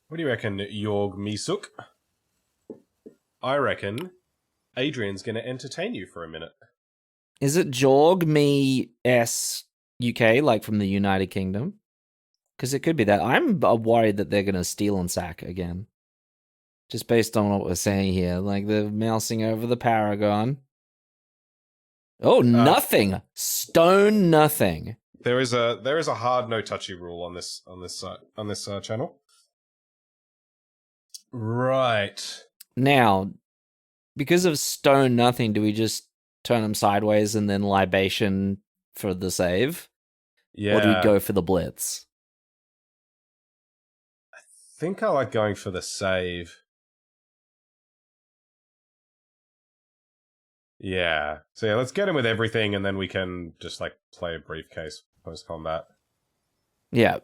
What do you reckon, Jorg Misuk? I reckon Adrian's going to entertain you for a minute. Is it Jorg Me S UK, like from the United Kingdom? Because it could be that. I'm worried that they're going to steal and sack again. Just based on what we're saying here. Like, they're mousing over the Paragon. Oh, nothing. Stone nothing. There is a hard no touchy rule on this channel. Right. Now, because of stone nothing, do we just turn them sideways and then libation for the save? Yeah. Or do we go for the blitz? I think I like going for the save. Yeah. So yeah, let's get him with everything, and then we can just like play a briefcase post combat. Yeah.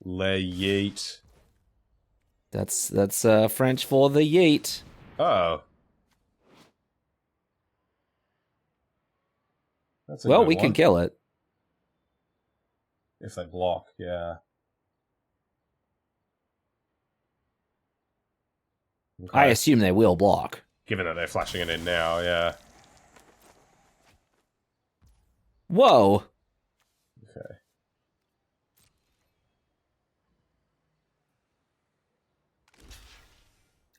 Le yeet. That's French for the yeet. Oh. That's a well, good we one. can kill it. If they block, yeah. Okay. I assume they will block. Given that they're flashing it in now, yeah. Whoa. Okay.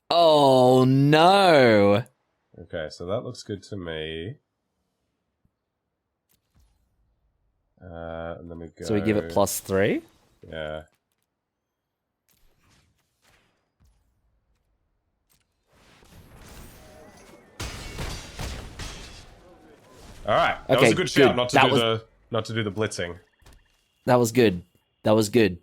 Oh, no. Okay, so that looks good to me. And then we go... So we give it +3? Yeah. Alright, that was a good shout not to do the blitzing. That was good. That was good.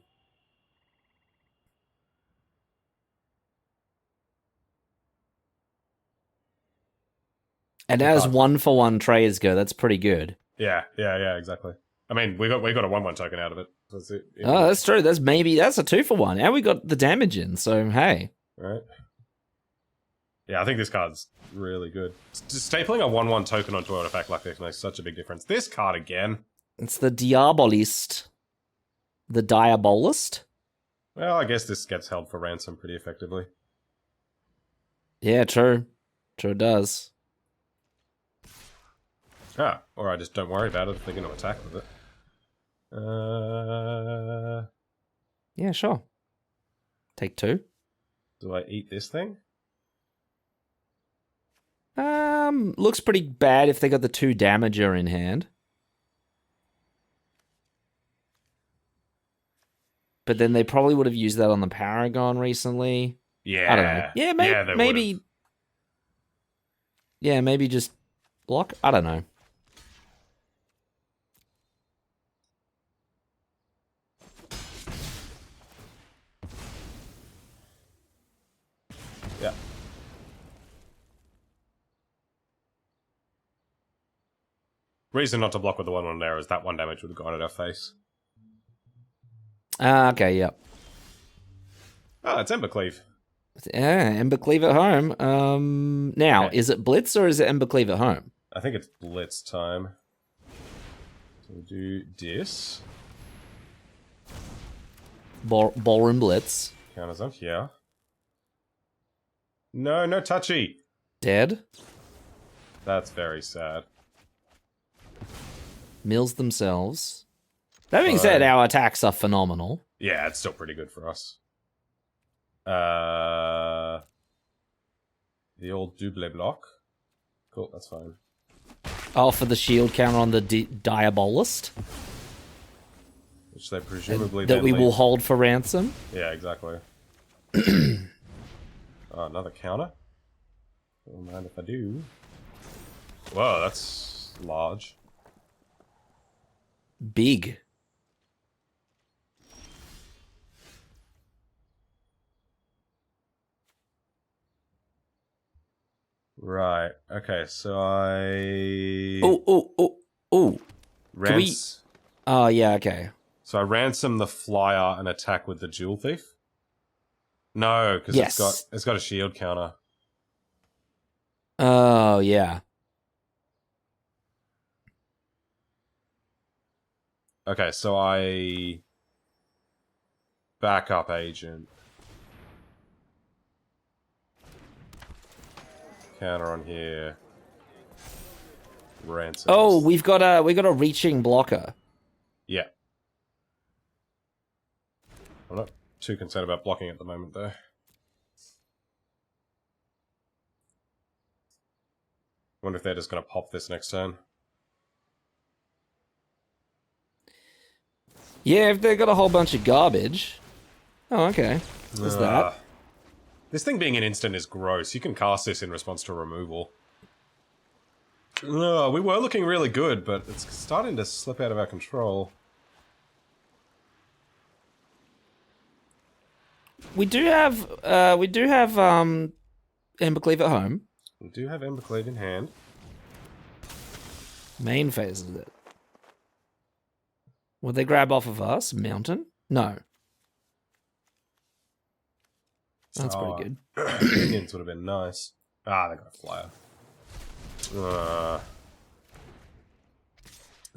And as 1-for-1 trades go, that's pretty good. Yeah, exactly. I mean, we got a 1/1 token out of it. That's it. Oh, that's true. That's a 2-for-1. And we got the damage in, so hey. Right. Yeah, I think this card's really good. Just stapling a 1/1 token onto an artifact like this makes such a big difference. This card again. It's the Diabolist. The Diabolist? Well, I guess this gets held for ransom pretty effectively. Yeah, true. True it does. Ah, or I just don't worry about it if they're going to attack with it. Yeah, sure. Take 2. Do I eat this thing? Looks pretty bad if they got the 2 damager in hand. But then they probably would have used that on the Paragon recently. Yeah. I don't know. Yeah, maybe. Yeah, maybe just block. I don't know. Yeah. Reason not to block with the 1/1 there is that 1 damage would have gone at our face. Okay, yep. Oh, it's Embercleave. Yeah, Embercleave at home. Now, Okay. Is it Blitz or is it Embercleave at home? I think it's Blitz time. So we'll do this. Ballroom Blitz. Counters on here. No, no touchy. Dead. That's very sad. Mills themselves. That being said, our attacks are phenomenal. Yeah, it's still pretty good for us. The old double block. Cool, that's fine. Oh, for the shield counter on the Diabolist. Which they presumably that then we leave. will hold for ransom. Yeah, exactly. Oh, another counter? Don't mind if I do. Whoa, that's large. Big. Right. Okay, so I... Oh. Rants... Oh, yeah, okay. So I ransom the flyer and attack with the jewel thief? No, because Yes. it's got a shield counter. Oh, yeah. Okay, so I... Backup agent. Counter on here. Ransom. Oh, we've got a reaching blocker. Yeah. I'm not too concerned about blocking at the moment, though. Wonder if they're just going to pop this next turn. Yeah, if they've got a whole bunch of garbage. Oh, okay. What's that? This thing being an instant is gross. You can cast this in response to removal. We were looking really good, but it's starting to slip out of our control. We do have Embercleave at home. We do have Embercleave in hand. Main phases it. Would they grab off of us? Mountain? No. That's pretty good. Minions would have been nice. Ah, they got a flyer.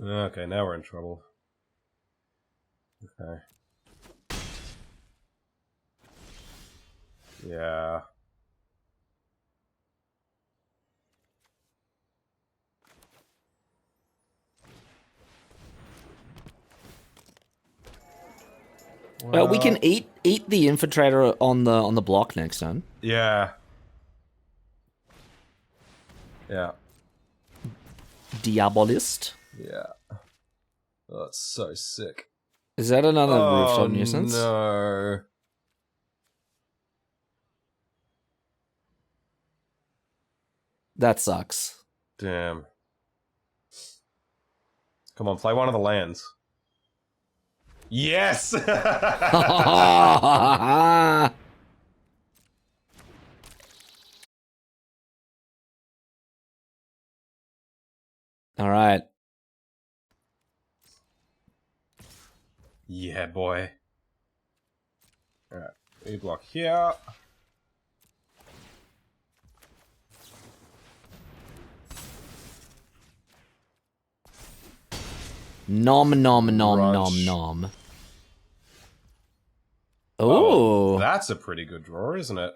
Okay, now we're in trouble. Okay. Yeah. Well, we can eat the infiltrator on the block next turn. Yeah. Yeah. Diabolist. Yeah. Oh, that's so sick. Is that another rooftop nuisance? No. That sucks. Damn. Come on, play one of the lands. Yes! All right. Yeah, boy. Alright, we block here. Nom. Oh, That's a pretty good draw, isn't it?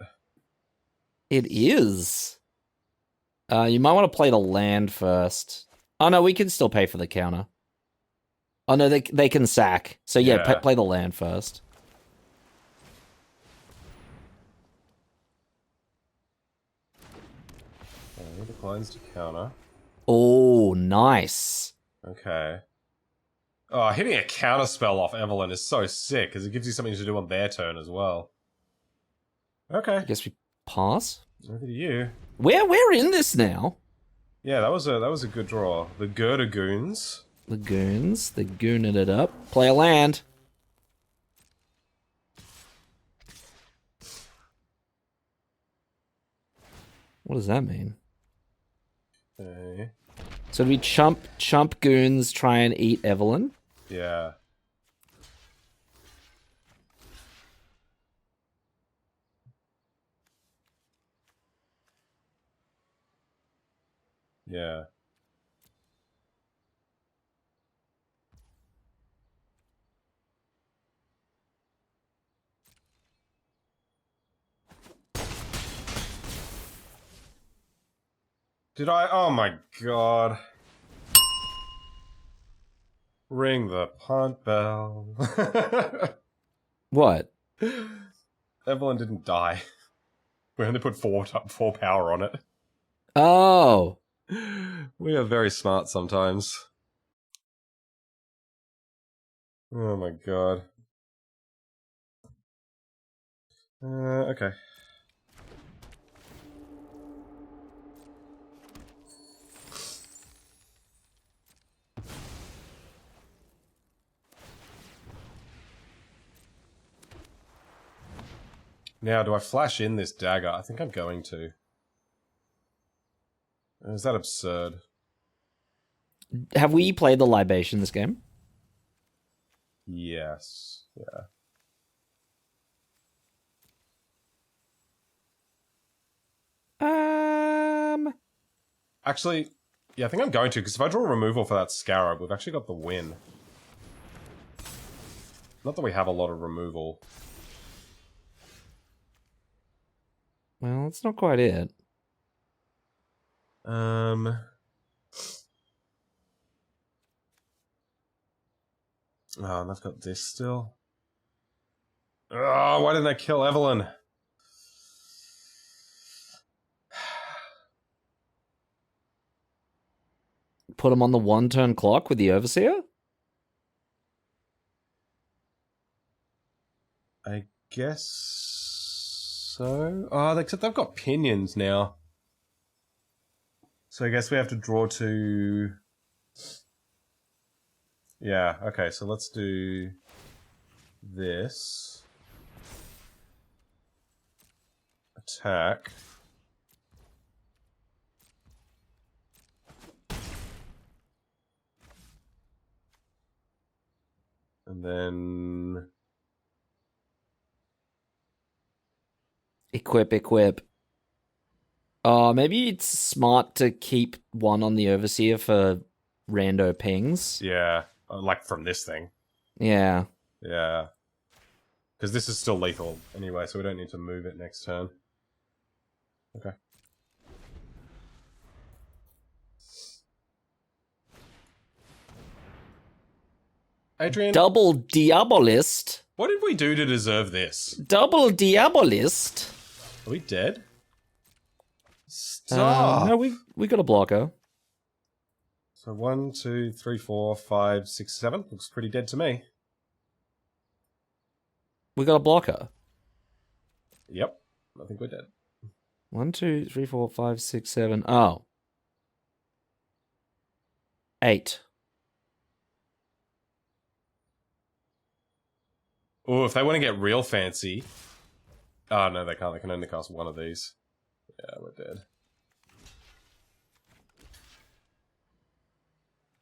it is. You might want to play the land first. Oh no, we can still pay for the counter. Oh no, they can sack. So yeah. Play the land first. He declines to counter. Oh, nice. Okay. Oh, hitting a counter spell off Evelyn is so sick, because it gives you something to do on their turn as well. Okay. I guess we pass. Over to you. We're in this now. Yeah, that was a good draw. The Gerda Goons. The goons, they're gooning it up. Play a land. What does that mean? Okay. So do we chump goons, try and eat Evelyn? Yeah. Yeah. Did I? Oh my god. Ring the punt bell. What? Evelyn didn't die. We only put four power on it. Oh. We are very smart sometimes. Oh my god. Okay. Now, do I flash in this dagger? I think I'm going to. Is that absurd? Have we played the libation this game? Yes. Yeah. Actually, yeah, I think I'm going to, because if I draw removal for that Scarab, we've actually got the win. Not that we have a lot of removal. Well, that's not quite it. Oh, and I've got this still. Oh, why didn't I kill Evelyn? Put him on the 1-turn clock with the Overseer? I guess so. Oh, except they've got pinions now. So I guess we have to draw to... Yeah, okay, so let's do this. Attack. And then... Equip. Maybe it's smart to keep one on the Overseer for rando pings. Yeah, like from this thing. Yeah. Yeah. Because this is still lethal anyway, so we don't need to move it next turn. Okay. Adrian, Double Diabolist. what did we do to deserve this? Double Diabolist. Are we dead? Stop! No, we got a blocker. So 1, 2, 3, 4, 5, 6, 7. Looks pretty dead to me. We got a blocker. Yep. I think we're dead. 1, 2, 3, 4, 5, 6, 7. Oh. 8. Oh, if they want to get real fancy... Oh, no, they can't. They can only cast one of these. Yeah, we're dead.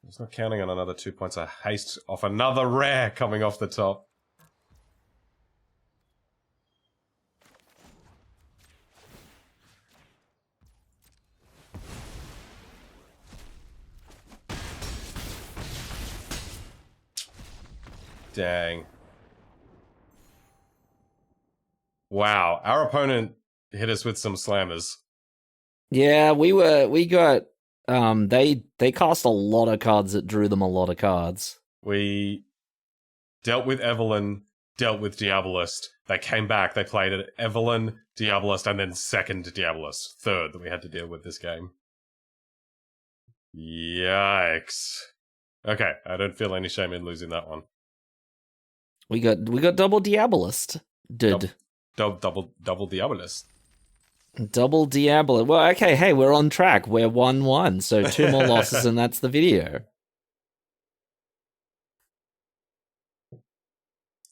It's not counting on another 2 points of haste off another rare coming off the top. Dang. Wow, our opponent hit us with some slammers. Yeah, we got they cast a lot of cards that drew them a lot of cards. We dealt with Evelyn, dealt with Diabolist. They came back, they played it Evelyn, Diabolist, and then second Diabolist. Third that we had to deal with this game. Yikes. Okay, I don't feel any shame in losing that one. We got double Diabolist. Double Diabolist. Double Diabolist. Well, okay, hey, we're on track. We're 1-1, so 2 more losses and that's the video.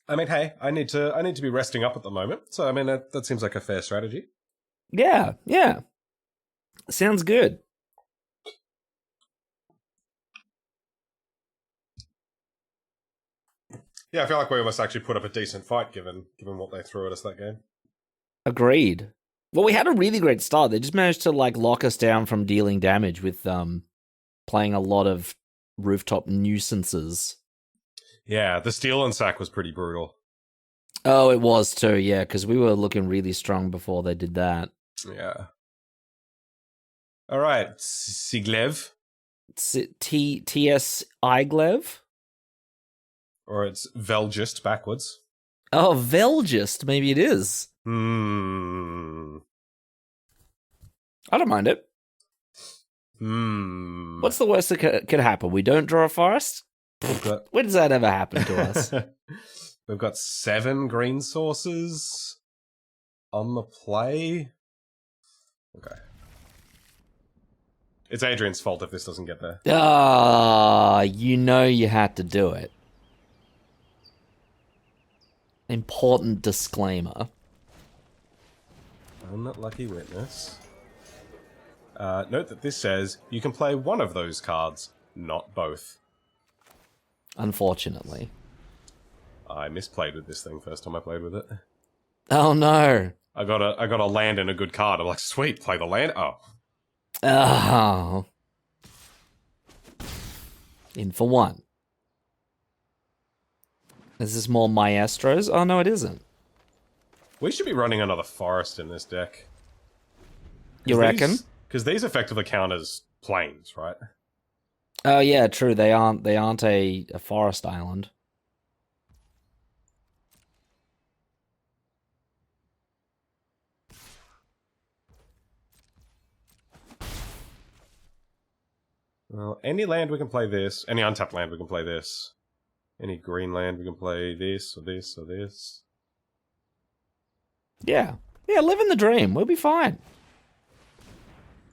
I mean, hey, I need to be resting up at the moment. So I mean that seems like a fair strategy. Yeah. Sounds good. Yeah, I feel like we almost actually put up a decent fight given what they threw at us that game. Agreed. Well, we had a really great start. They just managed to lock us down from dealing damage with playing a lot of rooftop nuisances. Yeah, the steal and sack was pretty brutal. Oh, it was too, yeah, because we were looking really strong before they did that. Yeah. All right, Siglev. T.S. Iglev? Or it's Velgist backwards. Oh, Velgist, maybe it is. I don't mind it. What's the worst that could happen? We don't draw a forest? When does that ever happen to us? We've got 7 green sources on the play. Okay. It's Adrian's fault if this doesn't get there. You know you had to do it. Important disclaimer. Unlucky witness. Note that this says you can play one of those cards, not both. Unfortunately. I misplayed with this thing first time I played with it. Oh no. I got a land and a good card. I'm like, sweet, play the land. Oh. Oh. In for one. Is this more maestros? Oh no, it isn't. We should be running another forest in this deck. You reckon? Because these effectively count as plains, right? Oh yeah, true. They aren't a forest island. Well, any land we can play this. Any untapped land we can play this. Any green land we can play this or this or this. Yeah. Yeah, living the dream. We'll be fine.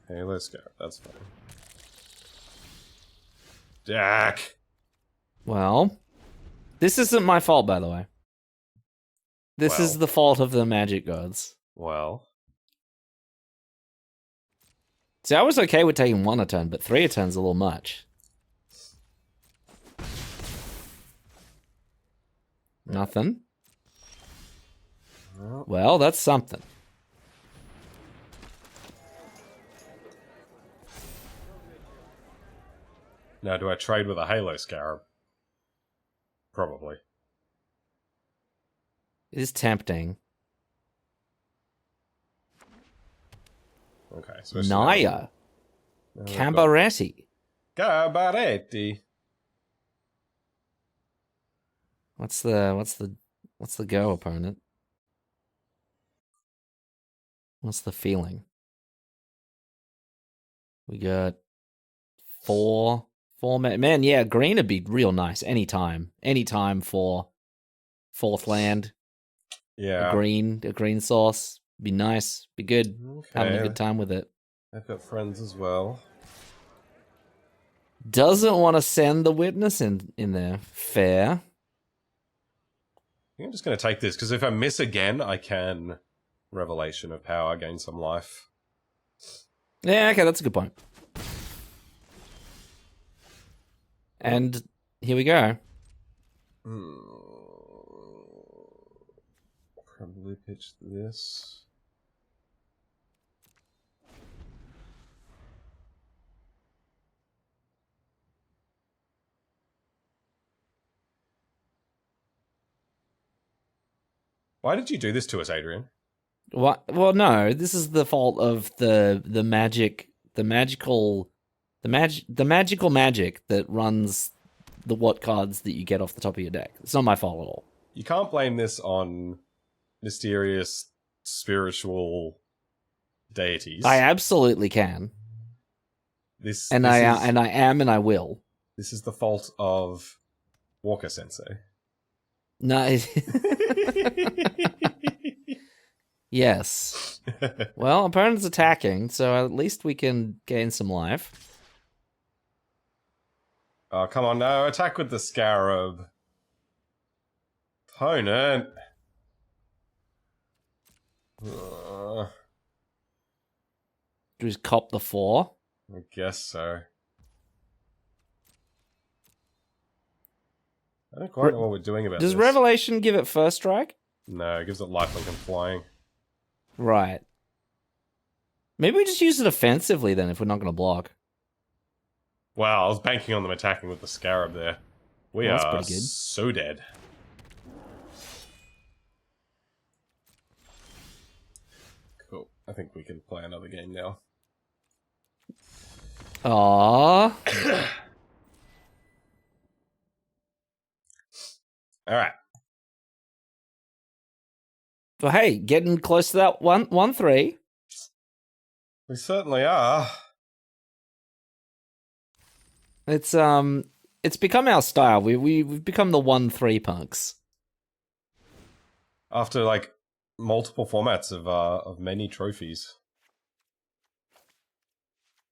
Hey, let's go. That's fine. Jack! Well, this isn't my fault, by the way. This is the fault of the magic gods. Well. See, I was okay with taking 1 a turn, but 3 a turn's a little much. Nothing. Well, that's something. Now, do I trade with a Halo Scarab? Probably. It is tempting. Okay, so Naya. Cambaretti. Cabaretti. What's the go, opponent? What's the feeling? We got 4 man. Yeah, green would be real nice anytime for 4th land. Yeah, a green source be nice, be good. Okay. Having a good time with it. I've got friends as well. Doesn't want to send the witness in there. Fair. I think I'm just going to take this, because if I miss again, I can Revelation of Power, gain some life. Yeah, okay, that's a good point. And here we go. Probably pitch this. Why did you do this to us, Adrian? What? Well, no. This is the fault of the magical magic that runs the what cards that you get off the top of your deck. It's not my fault at all. You can't blame this on mysterious spiritual deities. I absolutely can. I am and I will. This is the fault of Walker Sensei. No. Yes. Well, opponent's attacking, so at least we can gain some life. Oh, come on, no. Attack with the Scarab. Opponent. Do we just cop the 4? I guess so. I don't quite know what we're doing about this. Does Revelation give it first strike? No, it gives it lifelink and flying. Right. Maybe we just use it offensively then if we're not going to block. Wow, I was banking on them attacking with the Scarab there. We Well, that's are pretty good. so dead. Cool. I think we can play another game now. Aww. Alright. Well, hey, getting close to that 1-3. We certainly are. It's become our style. We've become the 1-3 punks. After, like, multiple formats of many trophies.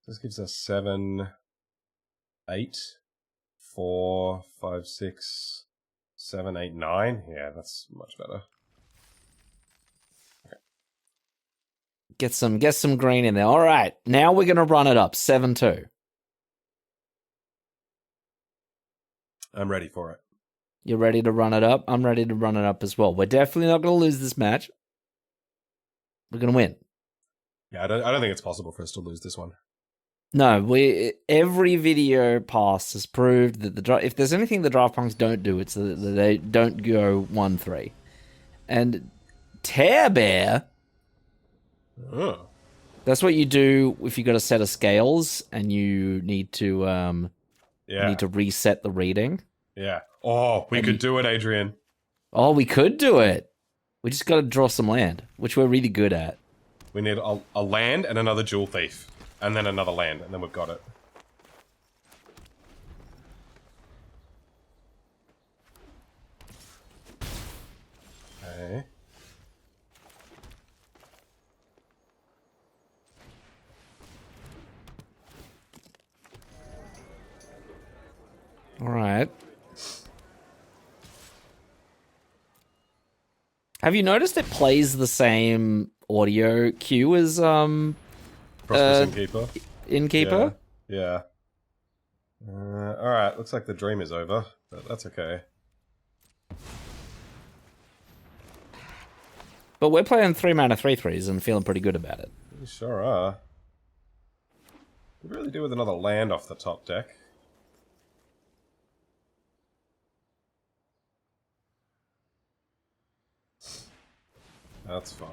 This gives us 7, 8, 4, 5, 6, 7, 8, 9. Yeah, that's much better. Get some green in there. All right, now we're gonna run it up 7-2. I'm ready for it. You're ready to run it up? I'm ready to run it up as well. We're definitely not gonna lose this match. We're gonna win. Yeah, I don't think it's possible for us to lose this one. No, every video past has proved that if there's anything the draft punks don't do, it's that they don't go 1-3. And Tear Bear. Oh. That's what you do if you got a set of scales and you need to reset the reading. Yeah. Oh, we could do it, Adrian. Oh, we could do it. We just got to draw some land, which we're really good at. We need a land and another Jewel Thief. And then another land, and then we've got it. Okay. All right. Have you noticed it plays the same audio cue as Innkeeper. Innkeeper? Yeah. Alright, looks like the dream is over, but that's okay. But we're playing 3-mana 3/3s and feeling pretty good about it. We sure are. Could really do with another land off the top deck. That's fine.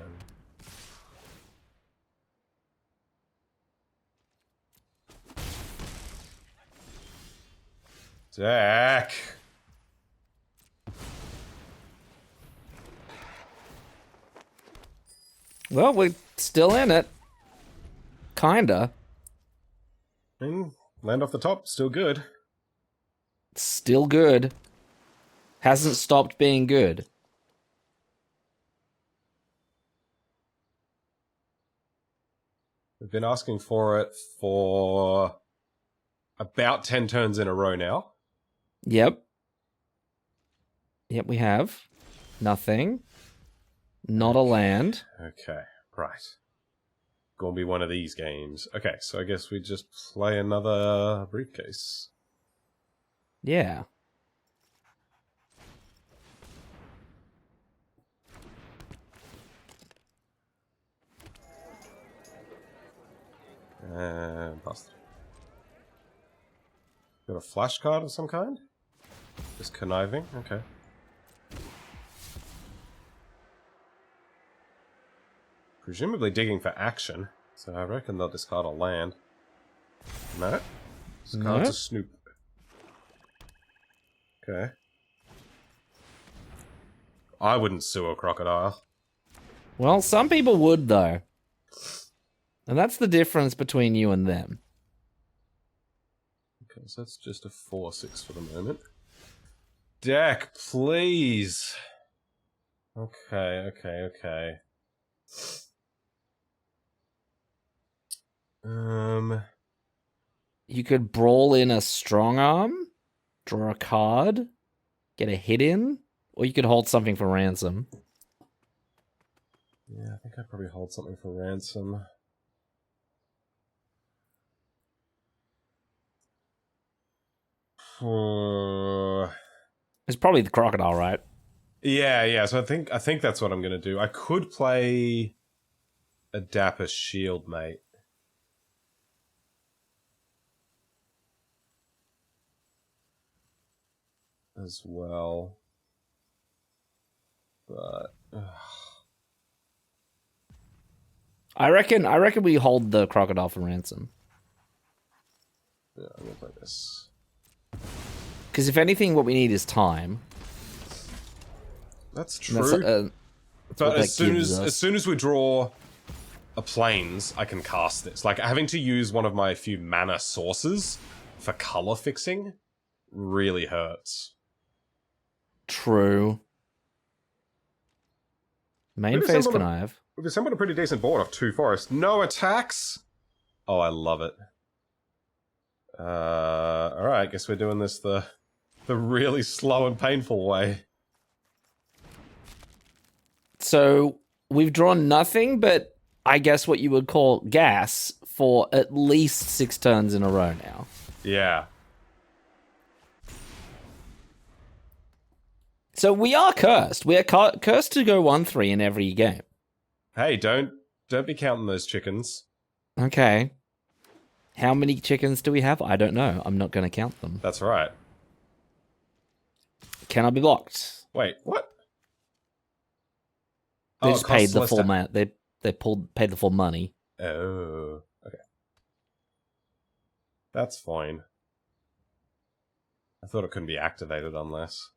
Deck! Well, we're still in it. Kinda. Land off the top, still good. Still good. Hasn't stopped being good. We've been asking for it for about 10 turns in a row now. Yep. Yep, we have. Nothing. Not a land. Okay, right. Gonna be one of these games. Okay, so I guess we just play another briefcase. Yeah. And bust. Got a flash card of some kind? Just conniving? Okay. Presumably digging for action, so I reckon they'll discard a land. No? Discards a snoop. Okay. I wouldn't sue a crocodile. Well, some people would, though. And that's the difference between you and them. Okay, so that's just a 4/6 for the moment. Deck, please! Okay. You could brawl in a strong arm, draw a card, get a hit in, or you could hold something for ransom. Yeah, I think I'd probably hold something for ransom. It's probably the crocodile, right? Yeah, so I think that's what I'm gonna do. I could play a Dapper Shield, mate. As well. But I reckon we hold the crocodile for ransom. yeah, I'm gonna play this. Because if anything, what we need is time. That's true. But as soon as we draw a plains, I can cast this. Like, having to use one of my few mana sources for color fixing really hurts. True. Main phase connive. We've assembled a pretty decent board off 2 forests. No attacks! Oh, I love it. Alright, I guess we're doing this the really slow and painful way. So, we've drawn nothing, but I guess, what you would call gas for at least 6 turns in a row now. Yeah. So we are cursed. We are cursed to go 1-3 in every game. Hey, don't be counting those chickens. Okay. How many chickens do we have? I don't know. I'm not going to count them. That's right. Can I be blocked? Wait, what? They just paid the full amount. They paid the full money. Oh, okay. That's fine. I thought it couldn't be activated unless.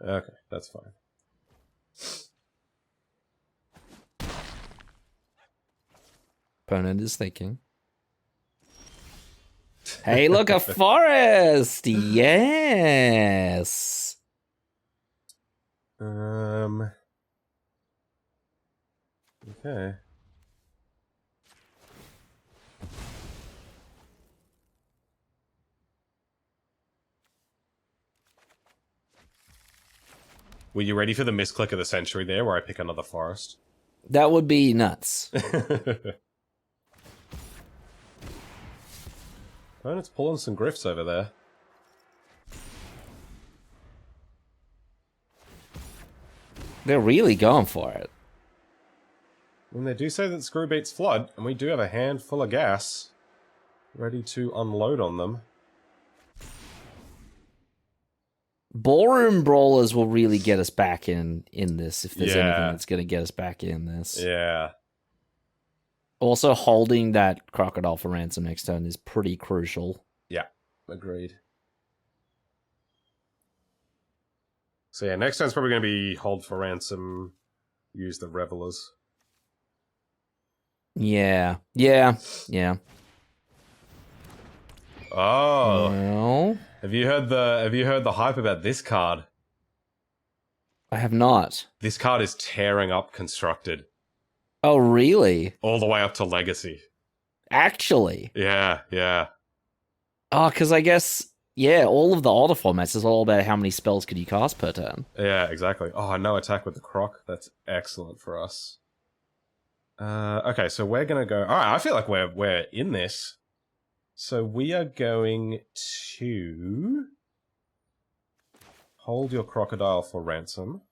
Okay, that's fine. Opponent is thinking. Hey, look, a forest! Yes! Okay. Were you ready for the misclick of the century there, where I pick another forest? That would be nuts. Opponent's pulling some grifts over there. They're really going for it. And they do say that screw beats flood, and we do have a hand full of gas ready to unload on them. Ballroom brawlers will really get us back in this, if there's anything Yeah. that's going to get us back in this. Yeah. Also, holding that crocodile for ransom next turn is pretty crucial. Yeah, agreed. So yeah, next turn's probably going to be hold for ransom, use the revelers. Yeah. Oh, Well, have you heard the hype about this card? I have not. This card is tearing up Constructed Oh, really? all the way up to Legacy. Actually? Yeah. Oh, because I guess, yeah, all of the older formats is all about how many spells could you cast per turn. Yeah, exactly. Oh, no attack with the croc. That's excellent for us. Okay, so we're gonna go. All right, I feel like we're in this. So we are going to hold your crocodile for ransom,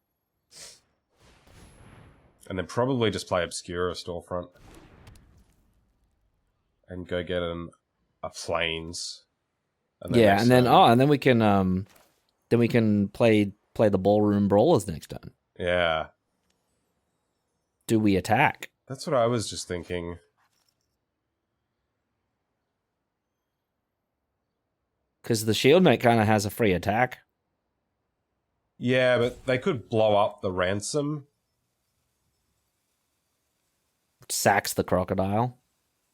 and then probably just play Obscura Storefront, and go get a Plains. Yeah, and then we can play the ballroom brawlers next turn. Yeah, Do we attack? that's what I was just thinking. Because the shield mate kind of has a free attack. Yeah, but they could blow up the ransom. Sacks the crocodile.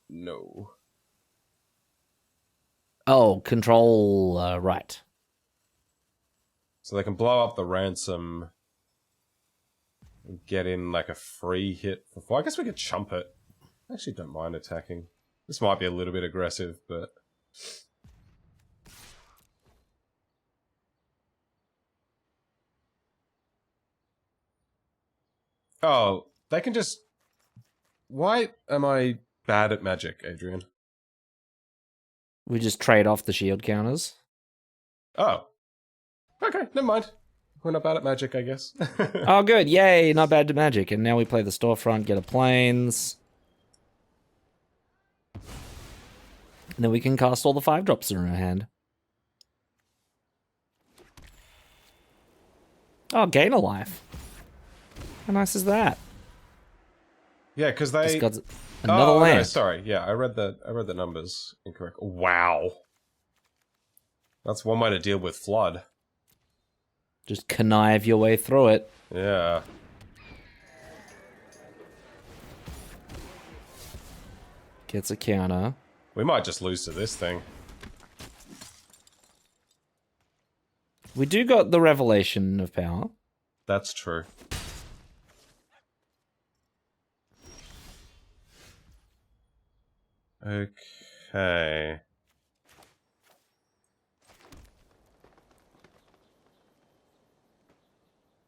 No. Oh, control, right. So they can blow up the ransom and get in like a free hit for 4. I guess we could chump it. I actually don't mind attacking. This might be a little bit aggressive, but... Oh, they can just... Why am I bad at magic, Adrian? We just trade off the shield counters. Oh. Okay, never mind. We're not bad at magic, I guess. Oh, good. Yay, not bad to magic. And now we play the storefront, get a plains. And then we can cast all the 5-drops in our hand. Oh, gain a life. How nice is that? Yeah, because they... Just got another land. No, sorry. Yeah, I read the numbers incorrect. Wow. That's one way to deal with flood. Just connive your way through it. Yeah. Gets a counter. We might just lose to this thing. We do got the revelation of power. That's true. Okay.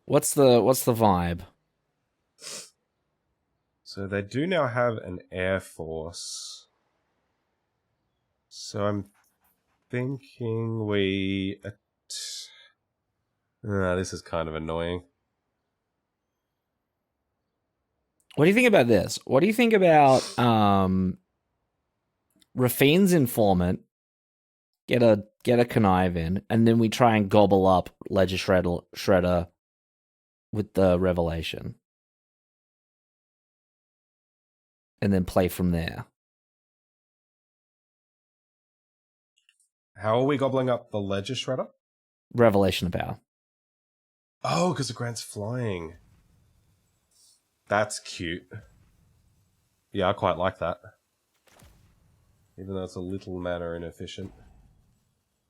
What's the vibe? So they do now have an air force. So I'm thinking we... this is kind of annoying. What do you think about this? What do you think about Rafine's informant? Get a connive in, and then we try and gobble up Ledger Shredder with the revelation, and then play from there. How are we gobbling up the Ledger Shredder? Revelation of Power. Oh, because the Grant's flying. That's cute. Yeah, I quite like that. Even though it's a little mana inefficient.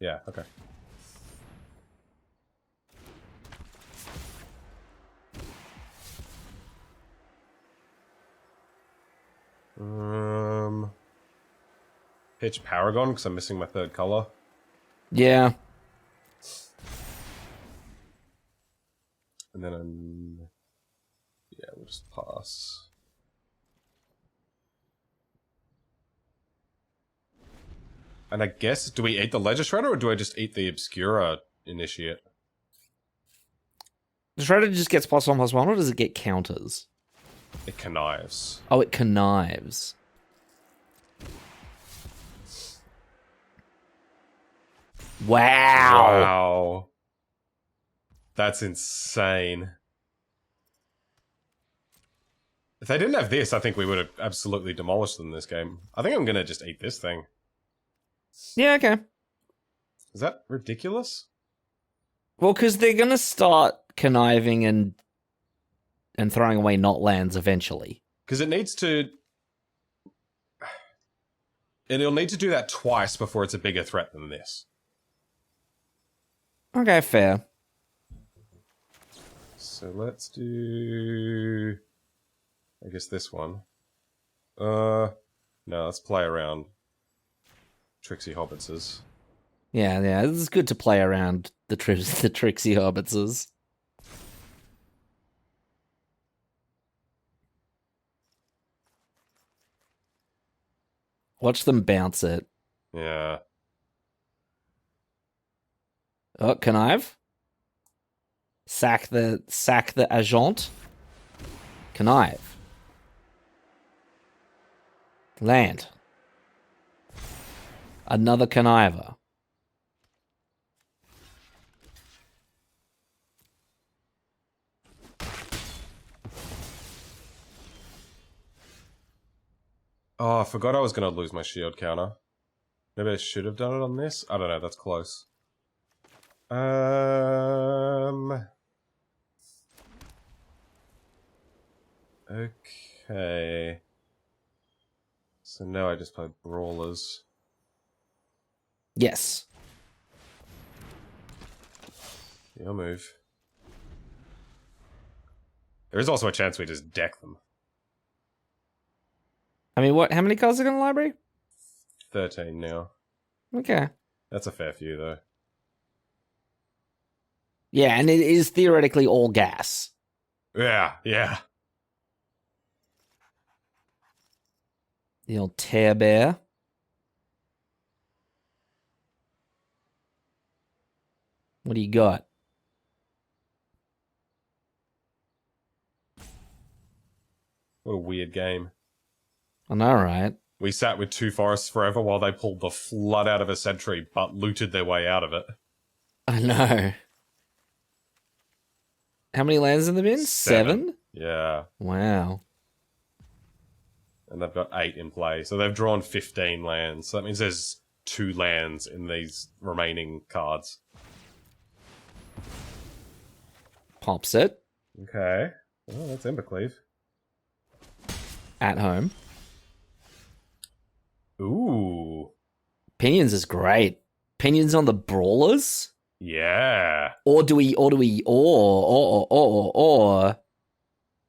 Yeah, okay. Pitch Paragon, because I'm missing my third color. Yeah. And then yeah, we'll just pass. And I guess, do we eat the Ledger Shredder, or do I just eat the Obscura Initiate? The Shredder just gets +1/+1, or does it get counters? It connives. Oh, it connives. Wow. Wow. That's insane. If they didn't have this, I think we would have absolutely demolished them this game. I think I'm going to just eat this thing. Yeah, okay. Is that ridiculous? Well, because they're going to start conniving and throwing away not lands eventually. Because it needs to... It'll need to do that twice before it's a bigger threat than this. Okay, fair. So let's do... I guess this one. No, let's play around Trixie Hobbitses. Yeah, this is good to play around the Trixie Hobbitses. Watch them bounce it. Yeah. Oh, connive. Sack the agent. Connive. Land. Another conniver. Oh, I forgot I was going to lose my shield counter. Maybe I should have done it on this? I don't know, that's close. Okay. So now I just play Brawlers. Yes. Yeah, I'll move. There is also a chance we just deck them. I mean, how many cards are in the library? 13 now. Okay. That's a fair few, though. Yeah, and it is theoretically all gas. Yeah. The old tear bear. What do you got? What a weird game. I know, right? We sat with 2 forests forever while they pulled the flood out of a sentry, but looted their way out of it. I know. How many lands in the bin? 7? Yeah. Wow. And they've got 8 in play. So they've drawn 15 lands. So that means there's 2 lands in these remaining cards. Pops it. Okay. Oh, that's Embercleave. At home. Ooh. Pinions is great. Pinions on the Brawlers? Yeah. Or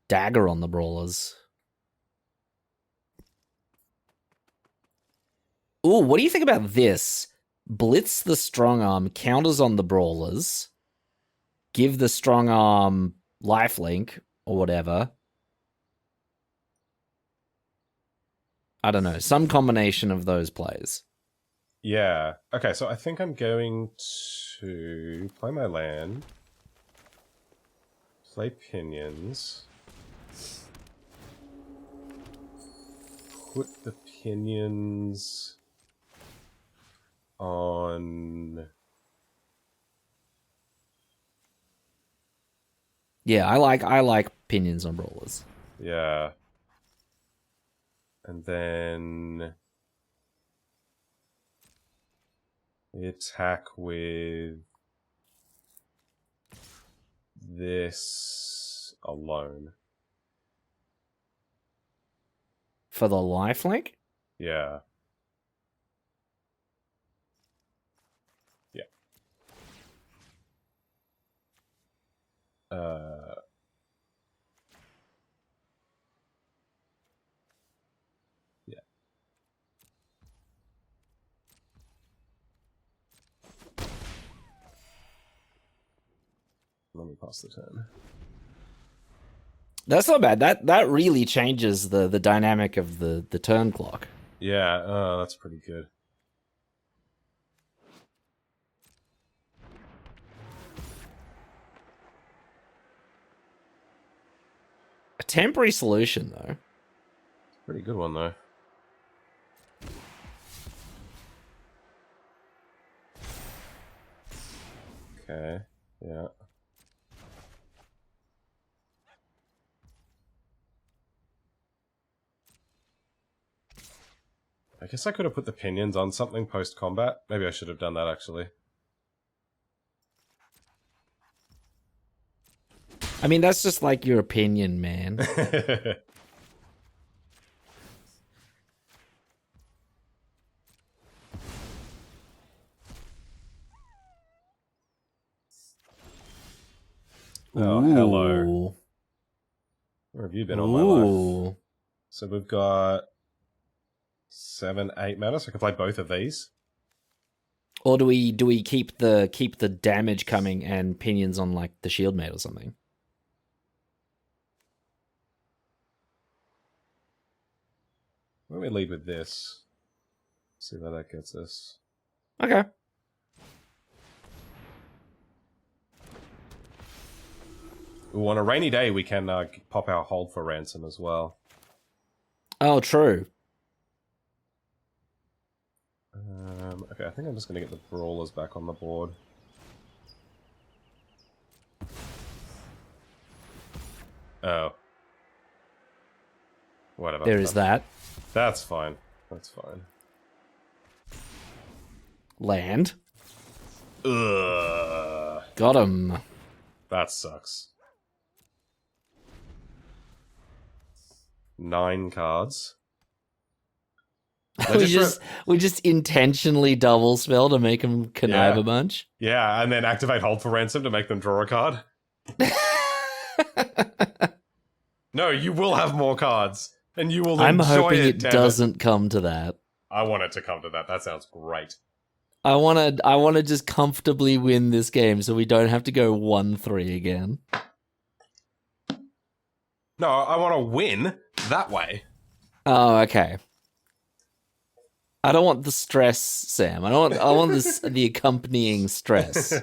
Dagger on the Brawlers. Ooh, what do you think about this? Blitz the Strong Arm, counters on the Brawlers, give the Strong Arm lifelink, or whatever. I don't know, some combination of those plays. Yeah. Okay, so I think I'm going to play my land. Play pinions. Put the pinions on... Yeah, I like pinions on brawlers. Yeah. And then... we attack with... this alone. For the lifelink? Yeah. Yeah. Yeah. Let me pass the turn. That's not bad. That really changes the dynamic of the turn clock. Yeah, that's pretty good. A temporary solution, though. Pretty good one, though. Okay, yeah. I guess I could have put the pinions on something post-combat. Maybe I should have done that, actually. I mean, that's just like your opinion, man. Oh, hello. Where have you been all my life? So we've got 7, 8 mana, so I can play both of these. Or do we keep the damage coming and pinions on like the shield mate or something? Why don't we lead with this? See where that gets us. Okay. Ooh, on a rainy day, we can pop our hold for ransom as well. Oh, true. Okay, I think I'm just going to get the brawlers back on the board. Oh. Whatever. There is that. That's fine. That's fine. Land. Ugh. Got him. That sucks. 9 cards. we just intentionally double spell to make them connive a bunch. Yeah, and then activate hold for ransom to make them draw a card. No, you will have more cards, and you will I'm enjoy hoping it damn doesn't come to that. I want it to come to that. That sounds great. I wanna just comfortably win this game so we don't have to go 1-3 again. No, I want to win that way. Oh, okay. I don't want the stress, Sam. I want the accompanying stress.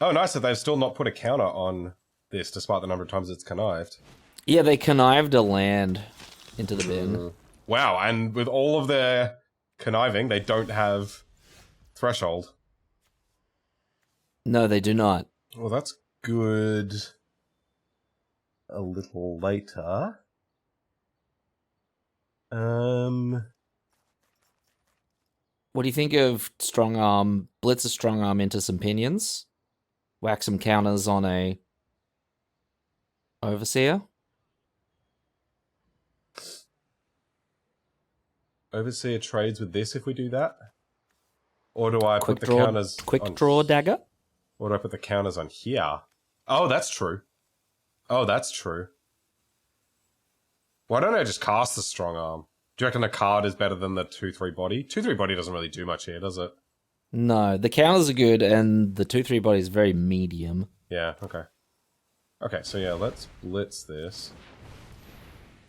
Oh, nice that they've still not put a counter on this, despite the number of times it's connived. Yeah, they connived a land into the bin. Wow, and with all of their conniving, they don't have threshold. No, they do not. Well, that's good. A little later. What do you think of strong arm? Blitz a strong arm into some pinions. Whack some counters on a overseer. Overseer trades with this if we do that? Or do I Quick put draw, the counters quick draw dagger? Or do I put the counters on here? Oh, that's true. Oh, that's true. Why don't I just cast the strong arm? Do you reckon the card is better than the 2/3 body? 2/3 body doesn't really do much here, does it? No, the counters are good, and the 2/3 body is very medium. Yeah, okay. Okay, so yeah, let's blitz this.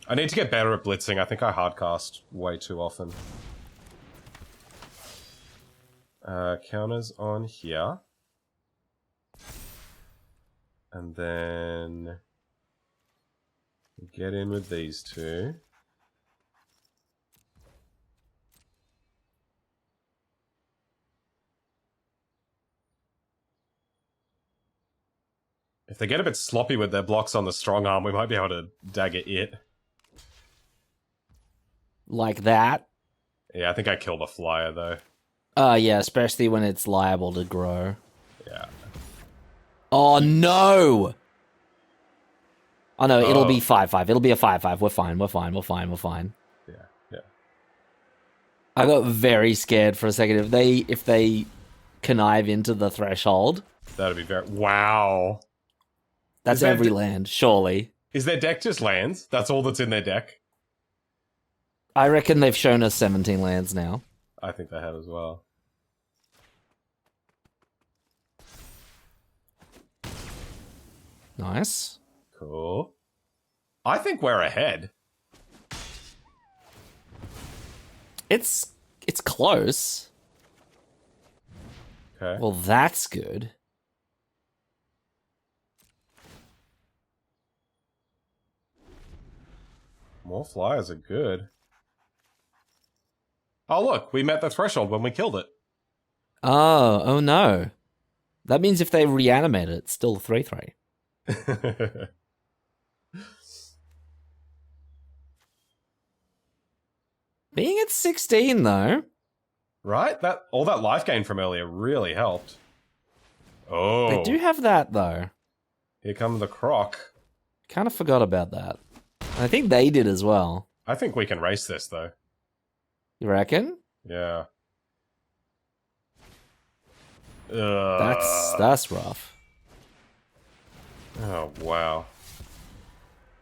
I need to get better at blitzing. I think I hardcast way too often. Counters on here. And then get in with these two. If they get a bit sloppy with their blocks on the strong arm, we might be able to dagger it. Like that? Yeah, I think I killed a flyer, though. Yeah, especially when it's liable to grow. Yeah. Oh, no! Oh, no, it'll be 5-5. It'll be a 5-5. We're fine, we're fine, we're fine, we're fine. Yeah, yeah. I got very scared for a second. If they connive into the threshold... That'd be very... Wow. That's every land, surely. Is their deck just lands? That's all that's in their deck? I reckon they've shown us 17 lands now. I think they have as well. Nice. Cool. I think we're ahead. It's close. Okay. Well, that's good. More flyers are good. Oh, look, we met the threshold when we killed it. Oh no. That means if they reanimate it, it's still 3-3. Being at 16, though. Right? All that life gain from earlier really helped. Oh. They do have that, though. Here comes the croc. Kind of forgot about that. I think they did as well. I think we can race this, though. You reckon? Yeah. That's rough. Oh, wow.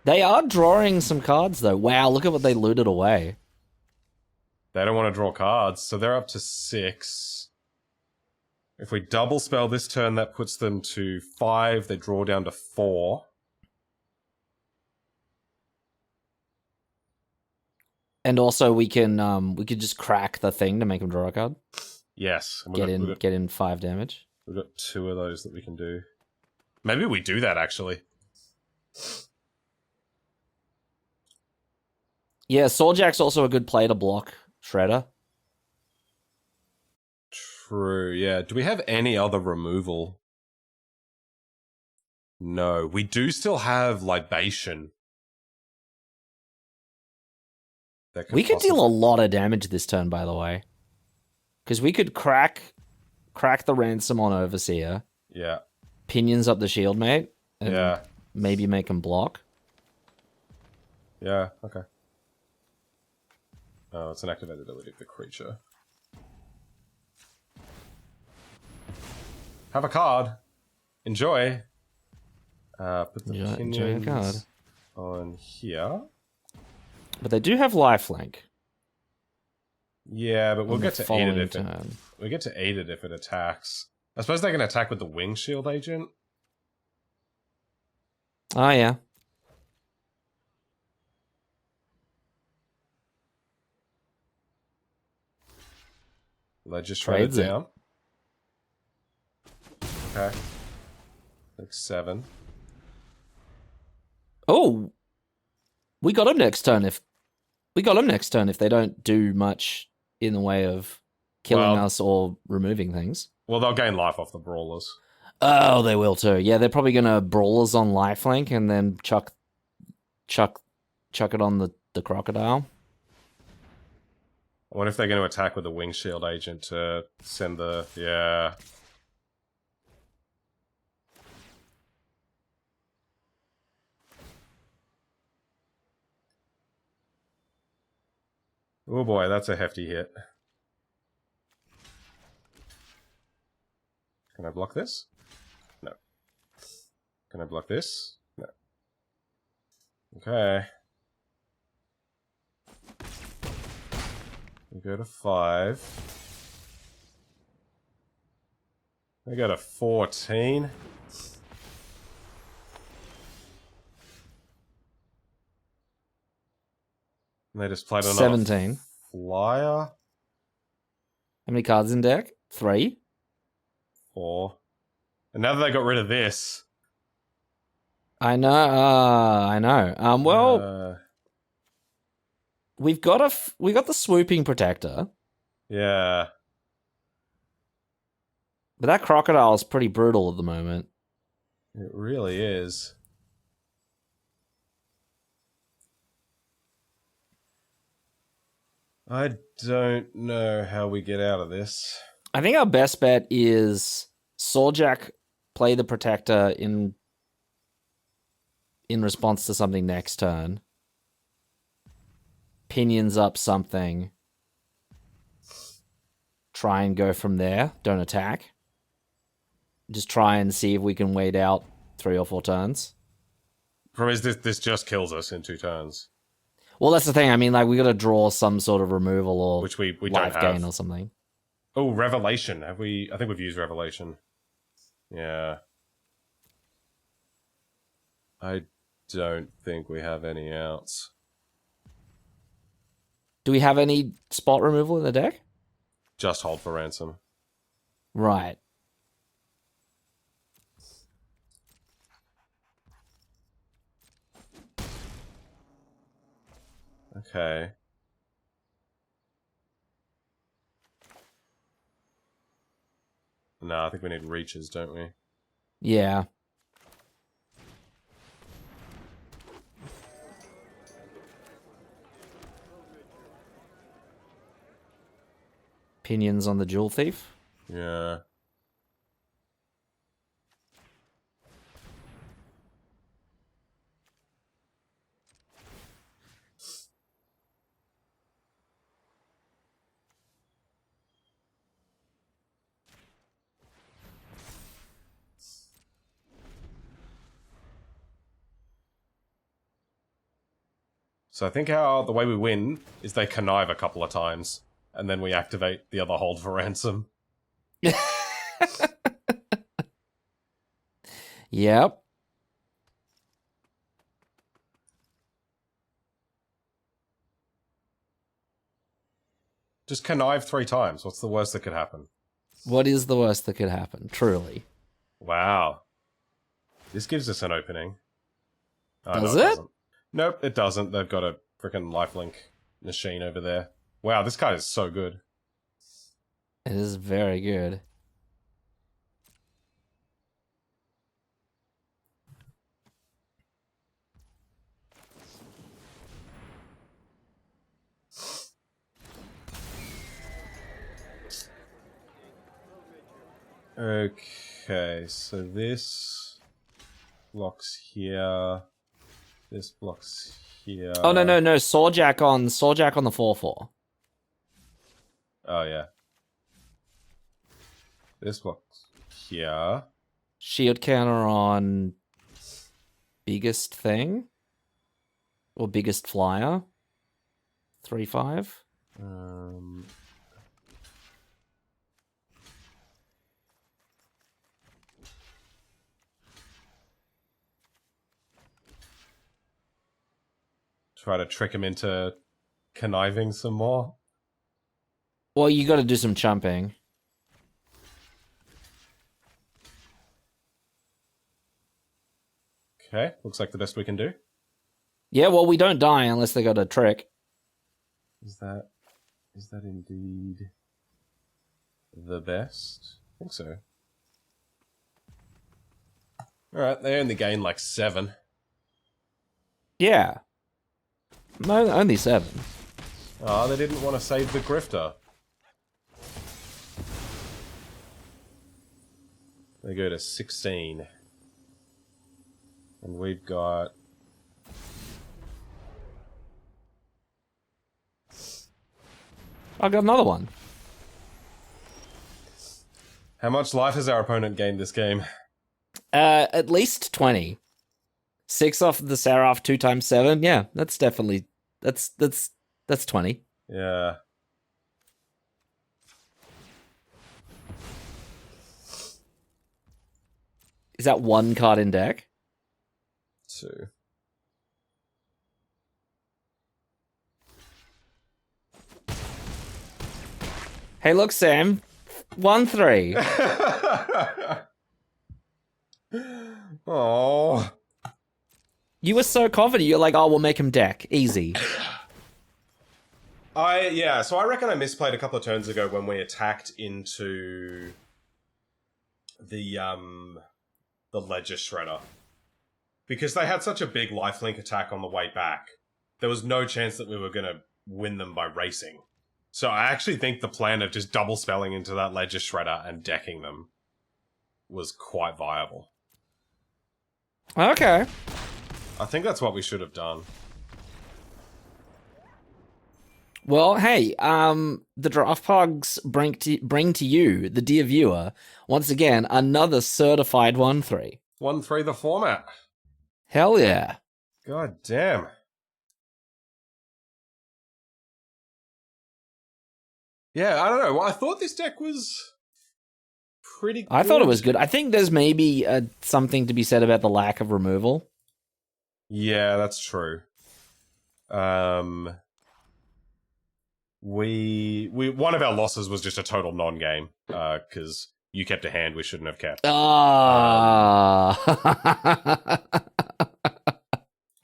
They are drawing some cards, though. Wow, look at what they looted away. They don't want to draw cards, so they're up to 6. If we double spell this turn, that puts them to 5. They draw down to 4. And also, we could just crack the thing to make them draw a card. Yes. And Get in 5 damage. We've got 2 of those that we can do. Maybe we do that, actually. Yeah, Souljack's also a good play to block Shredder. True, yeah. Do we have any other removal? No. We do still have Libation. We could deal a lot of damage this turn, by the way. Because we could crack the ransom on Overseer. Yeah. Pinions up the shield, mate. And yeah. maybe make him block. Yeah, okay. Oh, it's an activated ability of the creature. Have a card. Enjoy. Put the enjoy a card on here. But they do have lifelink. Yeah, but we'll get to eat it if turn. we get to eat it if it attacks. I suppose they can attack with the wing shield agent. Oh yeah. Ledger shredded down. Okay. Like 7. Oh, we got him next turn. If they don't do much in the way of killing us or removing things. Well, they'll gain life off the brawlers. Oh, they will too. Yeah, they're probably gonna brawlers on lifelink and then chuck it on the crocodile. I wonder if they're going to attack with the wing shield agent to send the... Yeah. Oh boy, that's a hefty hit. Can I block this? No. Can I block this? No. Okay. We go to 5. We go to 14. And they just played another 17. flyer. How many cards in deck? 3. 4. And now that they got rid of this... I know. Well, we got the swooping protector. Yeah. But that crocodile is pretty brutal at the moment. It really is. I don't know how we get out of this. I think our best bet is Souljack play the protector in response to something next turn. Pinions up something. Try and go from there. Don't attack. Just try and see if we can wait out 3 or 4 turns. Problem is, this just kills us in 2 turns. Well, that's the thing. I mean, like, we got to draw some sort of removal or which we life don't have. gain or something. Oh, Revelation. Have we? I think we've used Revelation. Yeah. I don't think we have any outs. Do we have any spot removal in the deck? Just hold for ransom. Right. Okay. No, I think we need reaches, don't we? Yeah. Pinions on the Jewel Thief. Yeah. So I think the way we win is they connive a couple of times, and then we activate the other hold for ransom. Yep. Just connive 3 times. What's the worst that could happen? What is the worst that could happen? Truly. Wow. This gives us an opening. Oh, Does no, it? doesn't. Nope, it doesn't. They've got a freaking lifelink machine over there. Wow, this card is so good. It is very good. Okay, so this blocks here. This blocks here. Oh, no. Souljack on the 4/4. Oh, yeah. This blocks here. Shield counter on biggest thing? Or biggest flyer? 3/5. Try to trick him into conniving some more. Well, you got to do some chumping. Okay, looks like the best we can do. Yeah, well, we don't die unless they got a trick. Is that indeed the best? I think so. Alright, they only gain like 7. Yeah. No, only 7. Oh, they didn't want to save the grifter. They go to 16. And we've got... I got another one. How much life has our opponent gained this game? At least 20. 6 off the Seraph 2 times 7. Yeah, that's definitely that's 20. Yeah. Is that 1 card in deck? 2. Hey, look, Sam. 1-3. Oh. You were so confident. You're like, oh, we'll make him deck. Easy. So I reckon I misplayed a couple of turns ago when we attacked into the Ledger Shredder. Because they had such a big lifelink attack on the way back, there was no chance that we were going to win them by racing. So I actually think the plan of just double spelling into that Ledger Shredder and decking them was quite viable. Okay. I think that's what we should have done. Well, hey, the Draft Pugs bring to you, the dear viewer, once again, another certified 1-3. 1-3 the format. Hell yeah. God damn. Yeah, I don't know. Well, I thought this deck was pretty good. I thought it was good. I think there's maybe something to be said about the lack of removal. Yeah, that's true. We one of our losses was just a total non-game, because you kept a hand we shouldn't have kept.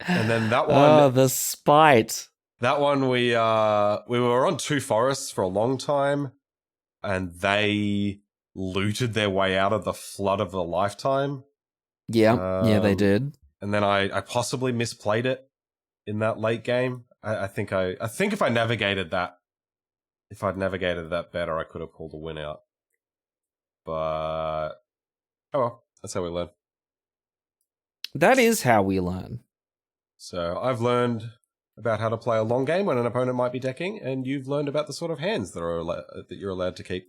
And then that one... Oh, the spite. That one, we were on 2 forests for a long time, and they looted their way out of the flood of a lifetime. Yeah, they did. And then I possibly misplayed it in that late game. I think if I navigated that, if I'd navigated that better, I could have pulled a win out. But oh well, that's how we learn. That is how we learn. So I've learned about how to play a long game when an opponent might be decking, and you've learned about the sort of hands that you're allowed to keep.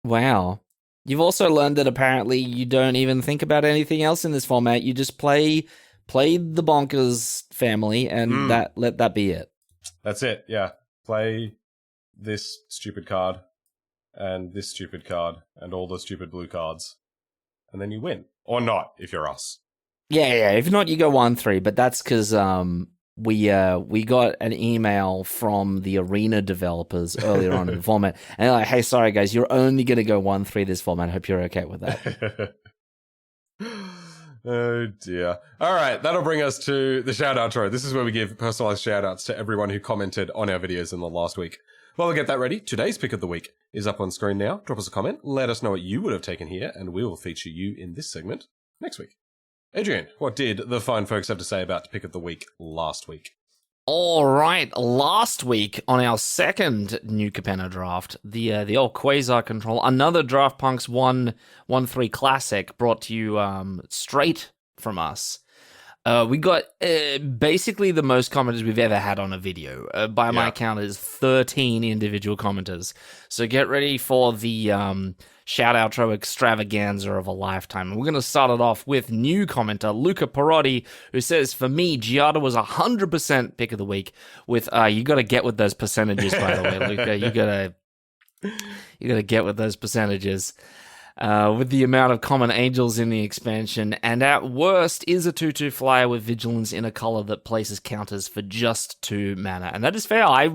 Wow. You've also learned that apparently you don't even think about anything else in this format. You just play the bonkers family and let that be it. That's it, yeah. Play this stupid card and this stupid card and all the stupid blue cards. And then you win. Or not, if you're us. Yeah. If not, you go 1-3, but that's because we got an email from the Arena developers earlier on in the format, and they're like, hey, sorry guys, you're only going to go 1-3 this format. I hope you're okay with that. Oh dear. Alright, that'll bring us to the shout outro. This is where we give personalized shout outs to everyone who commented on our videos in the last week. While we get that ready, today's pick of the week is up on screen now. Drop us a comment, let us know what you would have taken here, and we will feature you in this segment next week. Adrian, what did the fine folks have to say about pick of the week last week? All right, last week on our second New Capenna draft, the old Quasar Control, another Draft Punks 1-3 classic brought to you straight from us. We got basically the most commenters we've ever had on a video. By my count, is 13 individual commenters. So get ready for the shout outro extravaganza of a lifetime. And we're going to start it off with new commenter Luca Perotti, who says, for me, Giada was 100% pick of the week. With you got to get with those percentages, by the way, Luca. You got to get with those percentages. With the amount of common angels in the expansion, and at worst is a 2/2 flyer with vigilance in a color that places counters for just 2 mana. And that is fair. I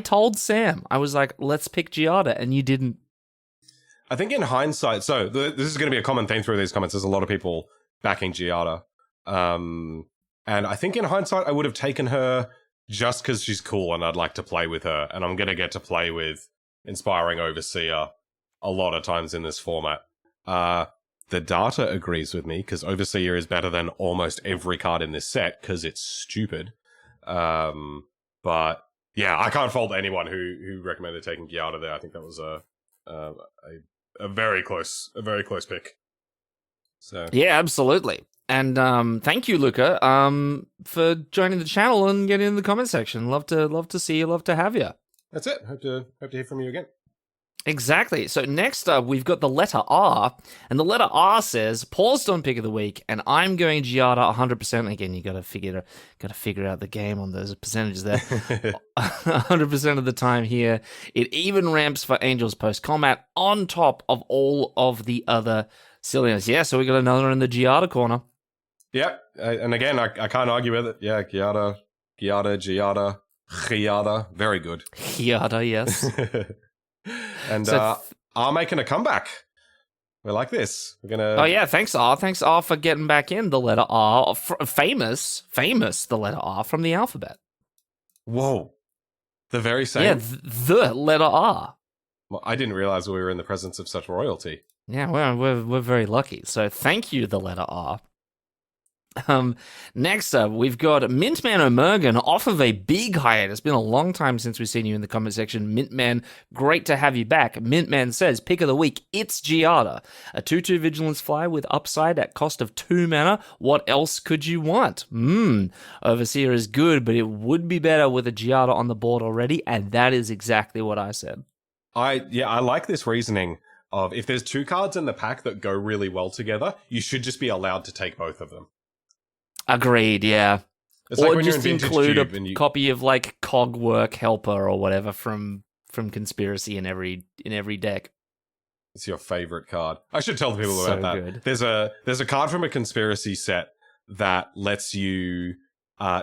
told Sam, I was like, let's pick Giada, and you didn't. I think in hindsight, so this is going to be a common theme through these comments. There's a lot of people backing Giada. And I think in hindsight, I would have taken her just because she's cool and I'd like to play with her. And I'm going to get to play with Inspiring Overseer a lot of times in this format. The data agrees with me because Overseer is better than almost every card in this set because it's stupid. But yeah, I can't fault anyone who recommended taking Giada there. I think that was a very close pick. So yeah, absolutely. And thank you, Luca, for joining the channel and getting in the comment section. Love to see you. Love to have you. That's it. Hope to hear from you again. Exactly. So next up, we've got the letter R, and the letter R says paused on pick of the week, and I'm going Giada 100%. Again, you got to figure out the game on those percentages there. 100% of the time here. It even ramps for Angels post combat on top of all of the other silliness. Yeah, so we got another in the Giada corner. Yep, and again, I can't argue with it. Yeah, Giada, very good. Giada, yes. And are making a comeback. We're like this. We're gonna. Oh yeah, thanks R. Thanks R for getting back in the letter R. Famous, the letter R from the alphabet. Whoa, the very same. Yeah, the letter R. Well, I didn't realize we were in the presence of such royalty. Yeah, we're very lucky. So thank you, the letter R. Next up, we've got Mintman O'Mergan off of a big hiatus. It's been a long time since we've seen you in the comment section. Mintman, great to have you back. Mintman says, pick of the week, it's Giada. A 2/2 Vigilance Flyer with upside at cost of 2 mana. What else could you want? Overseer is good, but it would be better with a Giada on the board already, and that is exactly what I said. I like this reasoning of if there's 2 cards in the pack that go really well together, you should just be allowed to take both of them. Agreed, yeah. It's or like when just you're in include a Cube copy of like Cogwork Helper or whatever from Conspiracy in every deck. It's your favorite card. I should tell the people about that. Good. There's a card from a Conspiracy set that lets you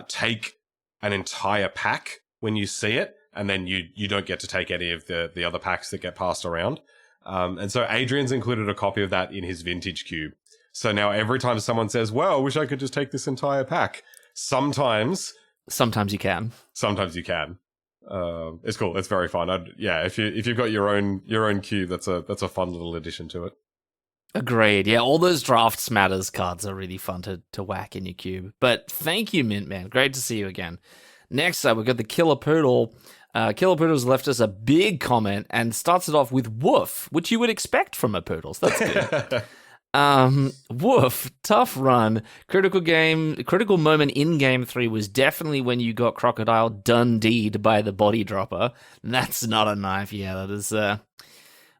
take an entire pack when you see it, and then you don't get to take any of the other packs that get passed around. And so Adrian's included a copy of that in his Vintage Cube. So now every time someone says, well, I wish I could just take this entire pack, sometimes you can. Sometimes you can. It's cool. It's very fun. If you've got your own cube, that's a fun little addition to it. Agreed. Yeah, all those Drafts Matters cards are really fun to whack in your cube. But thank you, Mintman. Great to see you again. Next up, we've got the Killer Poodle. Killer Poodle's left us a big comment and starts it off with woof, which you would expect from a poodle. So that's good. Woof, tough run. Critical moment in game 3 was definitely when you got Crocodile Dundee'd by the body dropper. That's not a knife. Yeah, that is,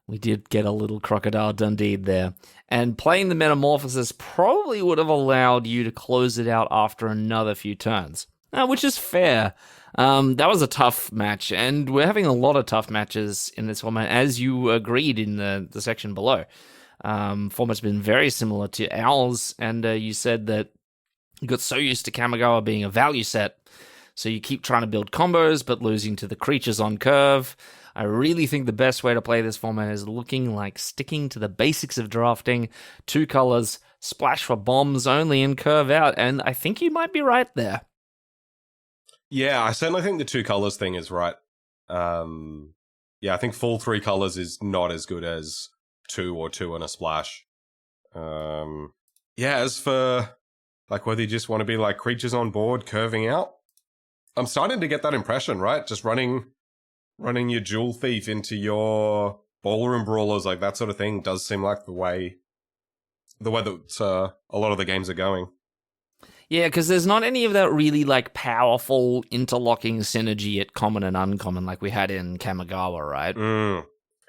we did get a little Crocodile Dundee'd there. And playing the Metamorphosis probably would have allowed you to close it out after another few turns, which is fair. That was a tough match, and we're having a lot of tough matches in this format, as you agreed in the section below. Format's been very similar to ours, and you said that you got so used to Kamigawa being a value set, so you keep trying to build combos, but losing to the creatures on curve. I really think the best way to play this format is looking like sticking to the basics of drafting, 2 colors, splash for bombs only, and curve out, and I think you might be right there. Yeah, I certainly think the 2 colors thing is right. I think full 3 colors is not as good as 2 or 2 and a splash. As for like whether you just want to be like creatures on board curving out, I'm starting to get that impression, right? Just running your Jewel Thief into your Ballroom Brawlers, like that sort of thing, does seem like the way that a lot of the games are going. Yeah, because there's not any of that really like powerful interlocking synergy at common and uncommon like we had in Kamigawa, right?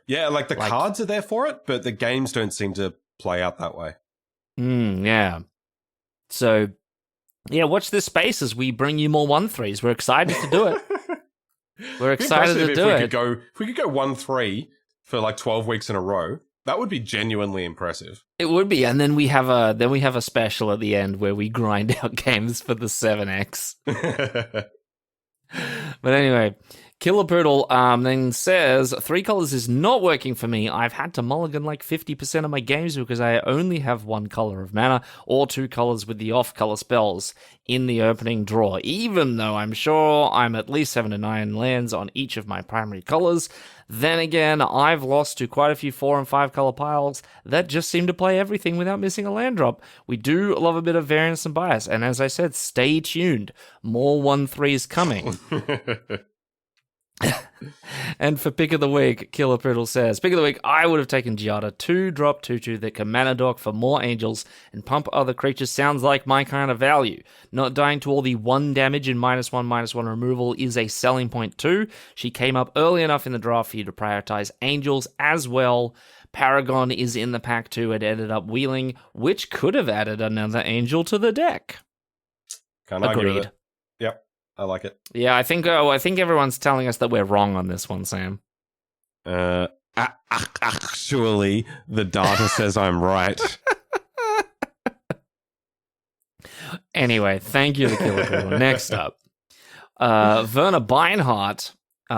Yeah, like the cards are there for it, but the games don't seem to play out that way. Yeah. So, yeah, watch this space as we bring you more 1/3s. We're excited to do it. We're excited to do it. If we could go 1/3 for like 12 weeks in a row, that would be genuinely impressive. It would be, and then we have a special at the end where we grind out games for the 7x. But anyway, Killer Poodle then says, 3 colors is not working for me. I've had to mulligan like 50% of my games because I only have 1 color of mana or 2 colors with the off-color spells in the opening draw, even though I'm sure I'm at least 7 to 9 lands on each of my primary colors. Then again, I've lost to quite a few 4 and 5 color piles that just seem to play everything without missing a land drop. We do love a bit of variance and bias, and as I said, stay tuned. More 1/3s coming. And for Pick of the Week, Killer Poodle says, Pick of the Week, I would have taken Giada 2-drop 2/2 that can mana dork for more angels and pump other creatures. Sounds like my kind of value. Not dying to all the 1 damage and -1/-1 removal is a selling point too. She came up early enough in the draft for you to prioritize angels as well. Paragon is in the pack too and ended up wheeling, which could have added another angel to the deck. Can't argue with it. Yep. I like it. Yeah, I think everyone's telling us that we're wrong on this one, Sam. Actually, the data says I'm right. Anyway, thank you, the Killer Poodle. Next up, Werner Beinhardt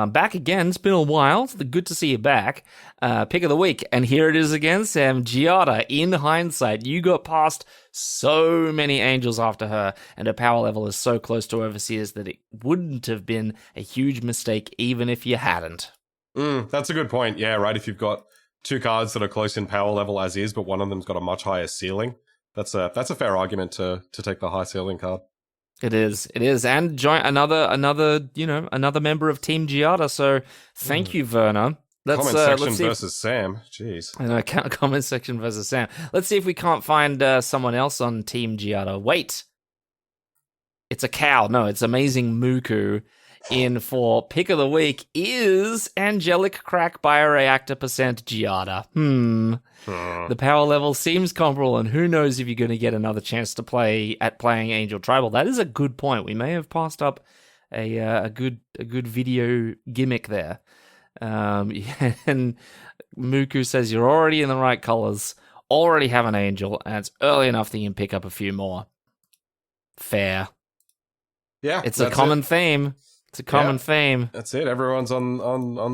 Back again. It's been a while. It's good to see you back. Pick of the week. And here it is again, Sam. Giada, in hindsight, you got past so many angels after her, and her power level is so close to Overseers that it wouldn't have been a huge mistake even if you hadn't. That's a good point. Yeah, right. If you've got two cards that are close in power level as is, but one of them's got a much higher ceiling, that's a fair argument to take the high ceiling card. It is, and join another member of Team Giada. So thank you, Verna. Comment section versus Sam. Jeez. I know, comment section versus Sam. Let's see if we can't find someone else on Team Giada. Wait, it's a cow. No, it's Amazing Muku. In for pick of the week is Angelic Crack Bioreactor % Giada. The power level seems comparable, and who knows if you're going to get another chance to playing Angel Tribal. That is a good point. We may have passed up a good video gimmick there. And Muku says you're already in the right colors, already have an angel, and it's early enough that you can pick up a few more. Fair. Yeah, it's a common theme. It's a common theme. That's it. Everyone's on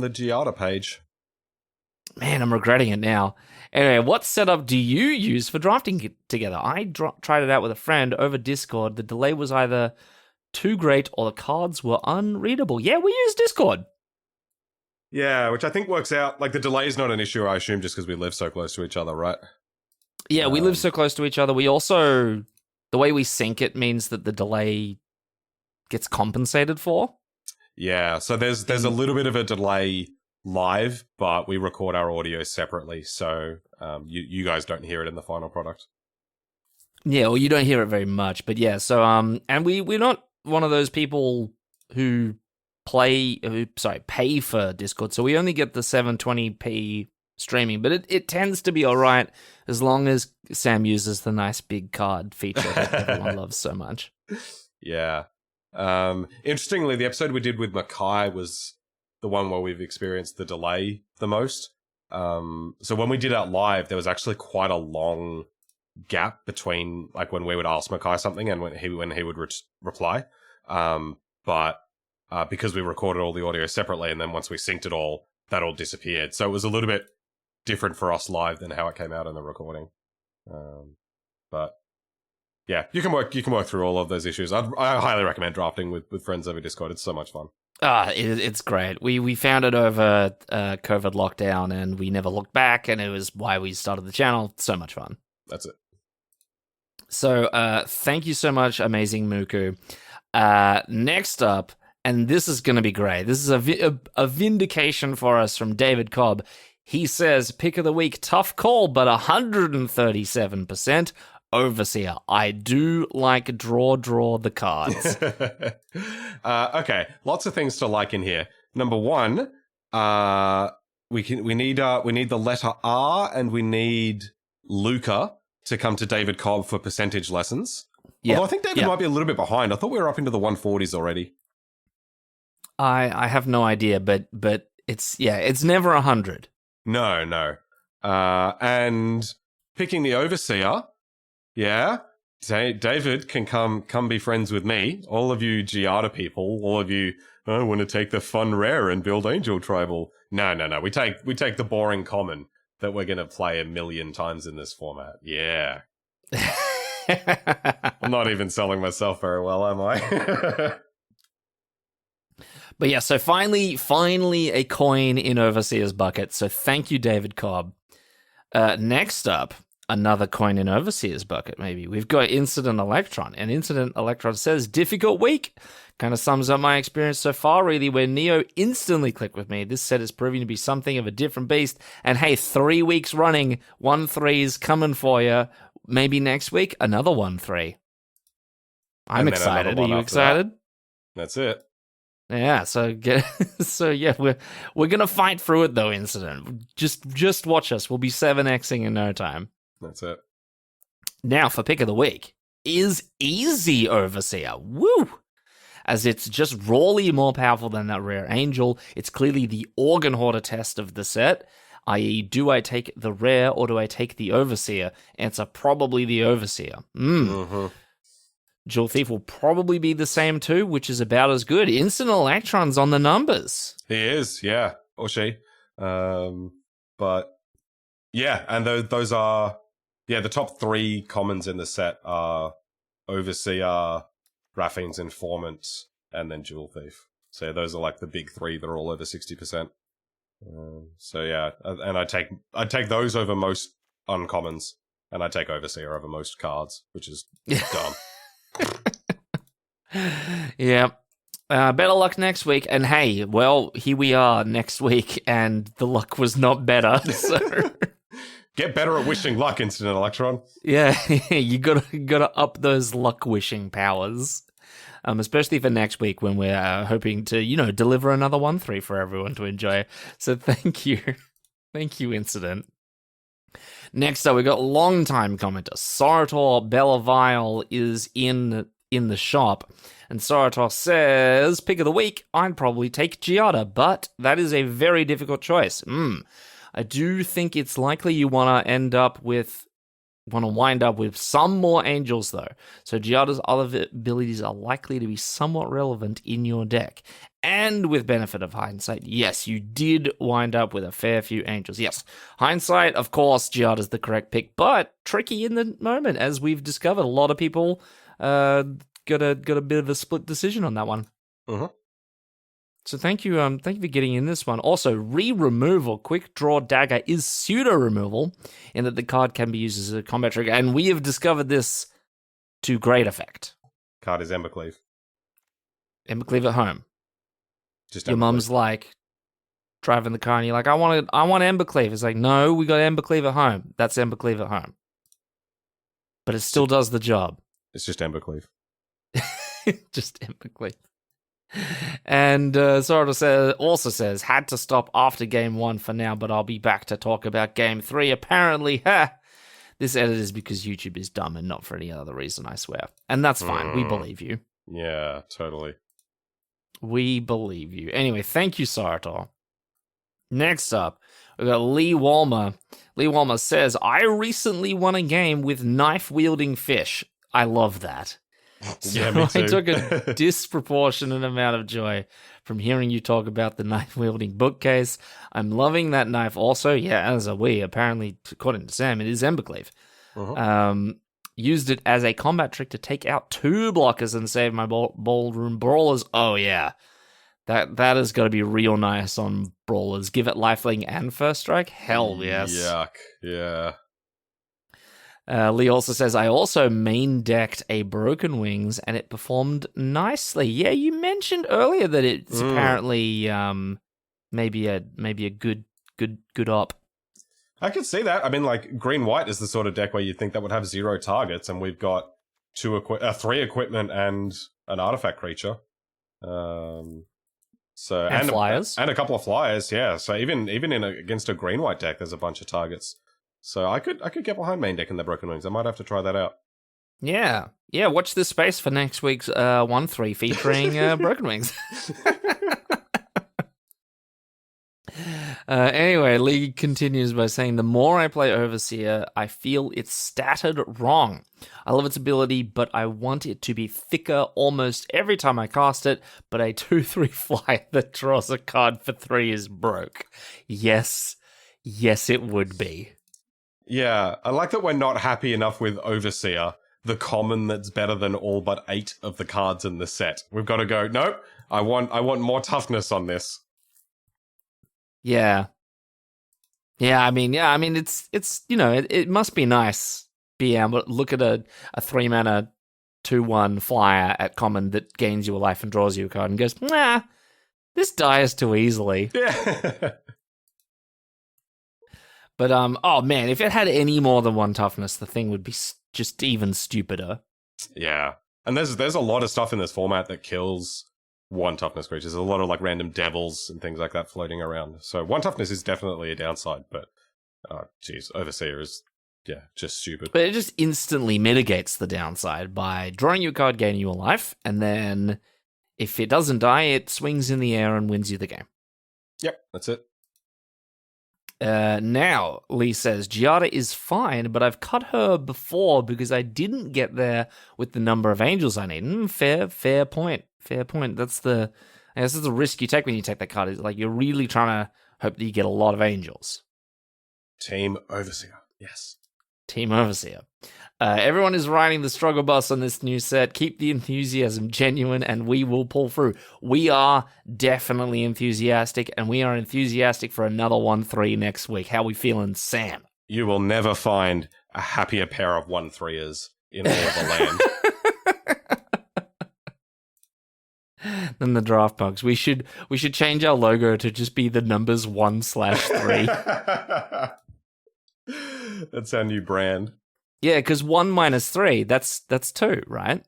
the Giada page. Man, I'm regretting it now. Anyway, what setup do you use for drafting together? I tried it out with a friend over Discord. The delay was either too great or the cards were unreadable. Yeah, we use Discord. Yeah, which I think works out. Like, the delay is not an issue, I assume, just because we live so close to each other, right? Yeah, we live so close to each other. We also, the way we sync it means that the delay gets compensated for. Yeah, so there's a little bit of a delay live, but we record our audio separately, so you guys don't hear it in the final product. Yeah, well, you don't hear it very much, but yeah. So and we're not one of those people who pay for Discord, so we only get the 720p streaming, but it tends to be all right as long as Sam uses the nice big card feature that everyone loves so much. Yeah. Interestingly, the episode we did with Mackay was the one where we've experienced the delay the most. So when we did it live, there was actually quite a long gap between like when we would ask Mackay something and when he would reply. But because we recorded all the audio separately, and then once we synced it all, that all disappeared. So it was a little bit different for us live than how it came out in the recording. But yeah, you can work through all of those issues. I highly recommend drafting with friends over Discord. It's so much fun. It's great. We found it over COVID lockdown, and we never looked back, and it was why we started the channel. So much fun. That's it. So thank you so much, Amazing Muku. Next up, and this is going to be great. This is a vindication for us from David Cobb. He says, pick of the week, tough call, but 137%. Overseer. I do like draw the cards. Okay, lots of things to like in here. Number one, we need the letter R, and we need Luca to come to David Cobb for percentage lessons. Yep. Although I think David might be a little bit behind. I thought we were up into the 140s already. I have no idea, but it's never 100. No. And picking the Overseer. Yeah, David can come be friends with me. All of you Giada people, all of you want to take the fun rare and build Angel Tribal. No. We take the boring common that we're going to play a million times in this format. Yeah. I'm not even selling myself very well, am I? But yeah, so finally a coin in Overseer's bucket. So thank you, David Cobb. Next up, another coin in Overseer's bucket, maybe. We've got Incident Electron. And Incident Electron says, difficult week. Kind of sums up my experience so far, really, where Neo instantly clicked with me. This set is proving to be something of a different beast. And hey, 3 weeks running, 1-3's coming for you. Maybe next week, another 1-3. I'm excited. Are you excited? That's it. Yeah, so we're gonna fight through it though, Incident. Just watch us. We'll be 7xing in no time. That's it. Now for pick of the week is Easy Overseer. Woo! As it's just rawly more powerful than that rare angel. It's clearly the organ hoarder test of the set, i.e. do I take the rare or do I take the Overseer? Answer, probably the Overseer. Mm-hmm. Jewel Thief will probably be the same too, which is about as good. Instant Electron's on the numbers. He is, yeah, or she. But yeah, and those are the top 3 commons in the set are Overseer, Raphine's Informant, and then Jewel Thief. So yeah, those are like the big 3 that are all over 60%. So yeah, and I take those over most uncommons, and I take Overseer over most cards, which is dumb. Yeah. Better luck next week. And hey, well, here we are next week, and the luck was not better. So get better at wishing luck, Instant Electron. Yeah, you gotta up those luck wishing powers. Especially for next week when we're hoping to, deliver another 1-3 for everyone to enjoy. So thank you. Thank you, Incident. Next up, we got long-time commenter. Sarator Belleville is in the shop. And Sarator says, pick of the week, I'd probably take Giada, but that is a very difficult choice. I do think it's likely you want to wind up with some more angels, though. So Giada's other abilities are likely to be somewhat relevant in your deck. And with benefit of hindsight, yes, you did wind up with a fair few angels. Yes, hindsight, of course, Giada's the correct pick, but tricky in the moment, as we've discovered. A lot of people got a bit of a split decision on that one. Uh-huh. So thank you for getting in this one. Also, re-removal, Quick Draw Dagger is pseudo-removal in that the card can be used as a combat trigger, and we have discovered this to great effect. Card is Embercleave. Embercleave at home. Just your mum's like driving the car, and you're like, I want Embercleave. It's like, no, we got Embercleave at home. That's Embercleave at home. But it still does the job. It's just Embercleave. Just Embercleave. And Sordo also says, had to stop after game 1 for now, but I'll be back to talk about game 3. Apparently, this edit is because YouTube is dumb and not for any other reason, I swear. And that's fine. We believe you. Yeah, totally. We believe you. Anyway, thank you, Sarator. Next up, we've got Lee Walmer. Lee Walmer says, I recently won a game with knife-wielding fish. I love that. So yeah, me too. I took a disproportionate amount of joy from hearing you talk about the knife-wielding bookcase. I'm loving that knife also. Yeah, as are we. Apparently, according to Sam, it is Embercleave. Uh-huh. Used it as a combat trick to take out 2 blockers and save my ballroom brawlers. Oh, yeah. That has got to be real nice on brawlers. Give it lifelink and first strike? Hell yes. Yuck. Yeah. Lee also says, I also main decked a Broken Wings and it performed nicely. Yeah, you mentioned earlier that it's apparently maybe a good op. I could see that. I mean, like, green-white is the sort of deck where you'd think that would have 0 targets, and we've got 3 equipment and an artifact creature. And flyers. And a couple of flyers, yeah. So even against a green-white deck, there's a bunch of targets. So I could get behind main deck in the Broken Wings. I might have to try that out. Yeah. Watch this space for next week's 1-3 featuring Broken Wings. Anyway, Lee continues by saying, the more I play Overseer, I feel it's statted wrong. I love its ability, but I want it to be thicker almost every time I cast it, but a 2/3 flyer that draws a card for 3 is broke. Yes, it would be. Yeah, I like that we're not happy enough with Overseer, the common that's better than all but 8 of the cards in the set. We've got to go, nope, I want more toughness on this. Yeah. I mean, it's it must be nice being able to look at a 3-mana 2/1 flyer at common that gains you a life and draws you a card and goes, nah, this dies too easily. Yeah. But, oh man, if it had any more than 1 toughness, the thing would be just even stupider. Yeah. And there's a lot of stuff in this format that kills 1 toughness creatures. There's a lot of like random devils and things like that floating around. So 1 toughness is definitely a downside, but, Overseer is, yeah, just stupid. But it just instantly mitigates the downside by drawing you a card, gaining you a life, and then if it doesn't die, it swings in the air and wins you the game. Yep, that's it. Now, Lee says, Giada is fine, but I've cut her before because I didn't get there with the number of angels I need. Fair point. Fair point. I guess that's the risk you take when you take that card. Is like you're really trying to hope that you get a lot of angels. Team Overseer. Yes. Team Overseer. Everyone is riding the struggle bus on this new set. Keep the enthusiasm genuine and we will pull through. We are definitely enthusiastic, and we are enthusiastic for another 1-3 next week. How we feeling, Sam? You will never find a happier pair of 1-3ers in all of the land. Than the draft punks. We should change our logo to just be the numbers 1/3. That's our new brand. Yeah, because 1 minus 3, that's 2, right?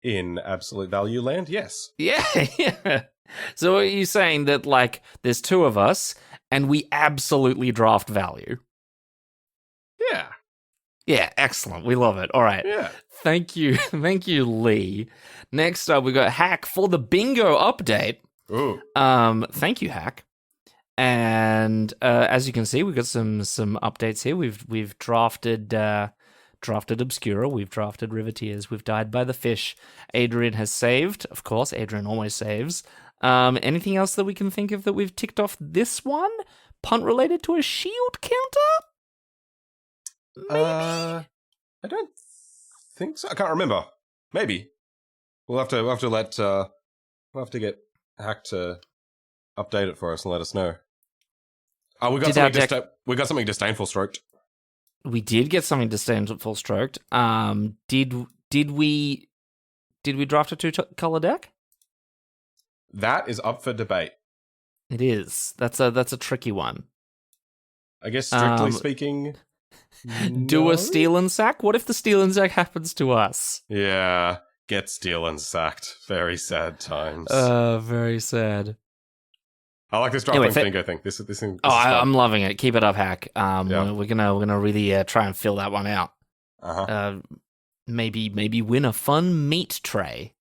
In absolute value land, yes. Yeah. So are you saying that, like, there's 2 of us, and we absolutely draft value? Yeah. Yeah, excellent. We love it. All right. Yeah. Thank you, Lee. Next up, we got Hack for the bingo update. Ooh. Thank you, Hack. And as you can see, we've got some updates here. We've drafted Obscura, we've drafted Riveteers, we've died by the fish. Adrian has saved, of course. Adrian always saves. Anything else that we can think of that we've ticked off this one? Punt related to a shield counter? Maybe. I don't think so. I can't remember. Maybe we'll have to get Hack to update it for us and let us know. Oh, we got something disdainful stroked. We did get something disdainful stroked. Did we draft a 2-color deck? That is up for debate. It is. That's a tricky one. I guess strictly speaking, do no? a steal and sack? What if the steal and sack happens to us? Yeah, get steal and sacked. Very sad times. Very sad. I like this drop bingo thing. This thing. I'm loving it. Keep it up, Hack. Yeah. We're gonna really try and fill that one out. Maybe win a fun meat tray.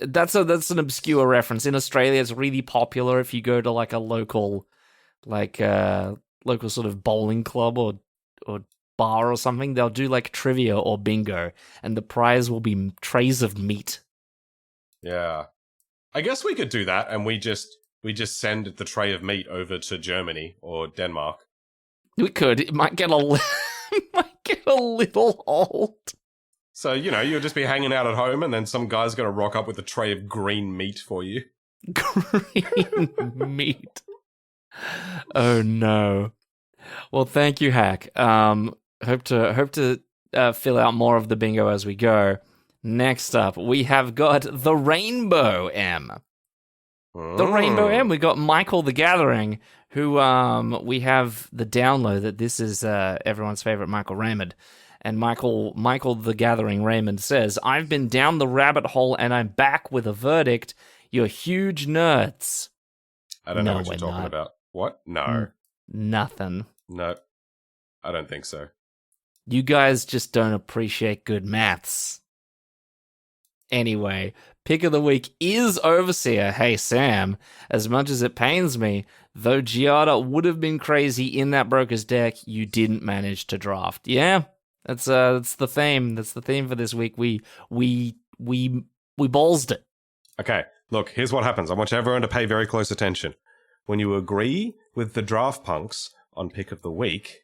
That's an obscure reference. In Australia, it's really popular if you go to like a local sort of bowling club or bar or something. They'll do like trivia or bingo, and the prize will be trays of meat. Yeah. I guess we could do that, and we just send the tray of meat over to Germany or Denmark. We could. It might get a little old. So, you'll just be hanging out at home, and then some guy's going to rock up with a tray of green meat for you. Green meat. Oh no. Well, thank you, Hack. Hope to fill out more of the bingo as we go. Next up, we have got the Rainbow M. The Rainbow M. We got Michael the Gathering, who we have the download that this is everyone's favorite Michael Raymond. And Michael the Gathering Raymond says, I've been down the rabbit hole and I'm back with a verdict. You're huge nerds. I don't know what you're talking about. What? No. Nothing. No. I don't think so. You guys just don't appreciate good maths. Anyway, pick of the week is Overseer. Hey, Sam, as much as it pains me, though Giada would have been crazy in that Broker's deck, you didn't manage to draft. Yeah, that's the theme. That's the theme for this week. We ballsed it. Okay, look, here's what happens. I want everyone to pay very close attention. When you agree with the draft punks on pick of the week,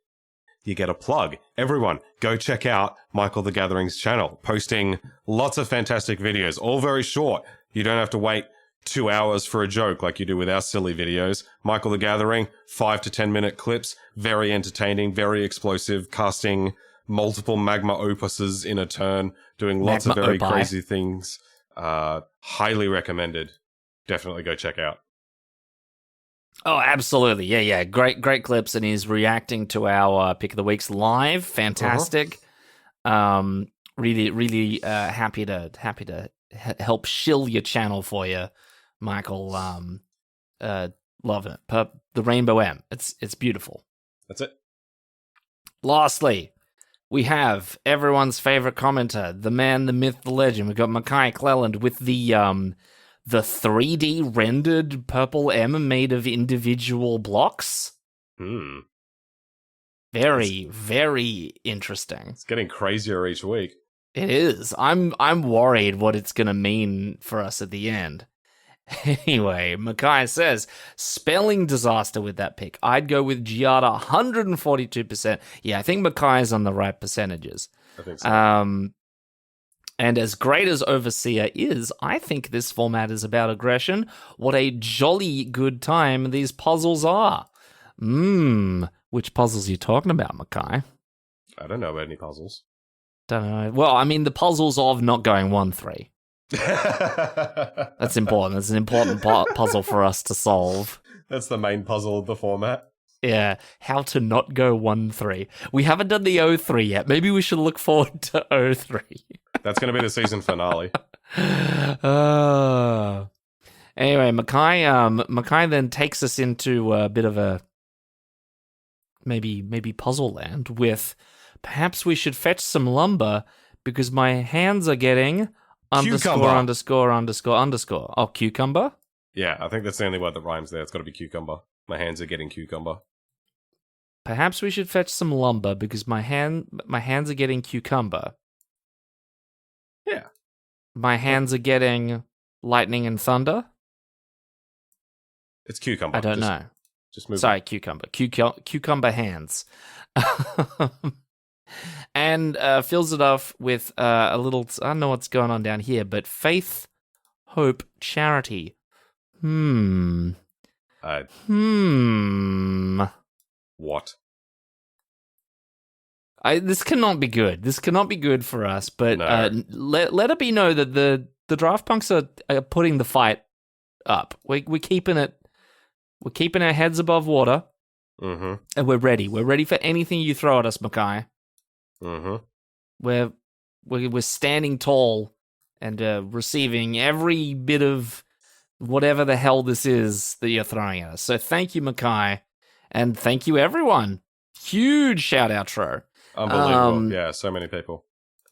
you get a plug. Everyone, go check out Michael the Gathering's channel, posting lots of fantastic videos, all very short. You don't have to wait 2 hours for a joke like you do with our silly videos. Michael the Gathering, 5 to 10 minute clips, very entertaining, very explosive, casting multiple magma opuses in a turn, doing lots of very crazy things. Highly recommended. Definitely go check out. Oh, absolutely. Yeah. Great clips, and he's reacting to our pick of the weeks live. Fantastic. Really happy to help shill your channel for you, Michael. Love it. The Rainbow M. It's beautiful. That's it. Lastly, we have everyone's favorite commenter, the man, the myth, the legend. We've got Mackay Cleland with the the 3D rendered purple M made of individual blocks. Very, very interesting. It's getting crazier each week. It is. I'm worried what it's going to mean for us at the end. Anyway, Mackay says, spelling disaster with that pick. I'd go with Giada, 142%. Yeah, I think Mackay's on the right percentages. I think so. And as great as Overseer is, I think this format is about aggression. What a jolly good time these puzzles are. Which puzzles are you talking about, Mackay? I don't know about any puzzles. Don't know. Well, I mean, the puzzles of not going 1-3. That's important. That's an important puzzle for us to solve. That's the main puzzle of the format. Yeah, how to not go 1-3. We haven't done the 0-3 yet. Maybe we should look forward to 0-3. That's going to be the season finale. Anyway, Mackay then takes us into a bit of a maybe puzzle land with perhaps we should fetch some lumber because my hands are getting Cucumber. _____. Oh, cucumber? Yeah, I think that's the only word that rhymes there. It's got to be cucumber. My hands are getting cucumber. Perhaps we should fetch some lumber because my hands are getting cucumber. Yeah. My hands are getting lightning and thunder. It's cucumber. I don't know. Just move. Sorry, cucumber. Cucumber hands. And fills it off with a little... I don't know what's going on down here, but faith, hope, charity. What? This cannot be good. This cannot be good for us, but No. let it be known that the draft punks are putting the fight up. We're keeping it... We're keeping our heads above water. Mm-hmm. And we're ready. We're ready for anything you throw at us, Mackay. Mm-hmm. We're standing tall and receiving every bit of whatever the hell this is that you're throwing at us. So thank you, Mackay, and thank you, everyone. Huge shout outro. Unbelievable. Yeah, so many people.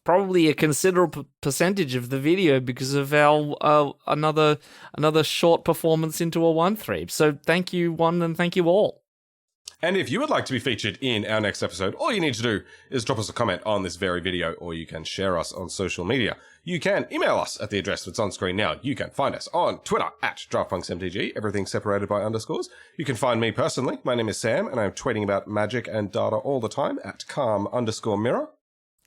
Probably a considerable percentage of the video because of our another short performance into a 1-3. So thank you, one, and thank you all. And if you would like to be featured in our next episode, all you need to do is drop us a comment on this very video, or you can share us on social media. You can email us at the address that's on screen now. You can find us on Twitter at DraftpunksMTG, everything separated by underscores. You can find me personally. My name is Sam, and I'm tweeting about magic and data all the time at calm_mirror.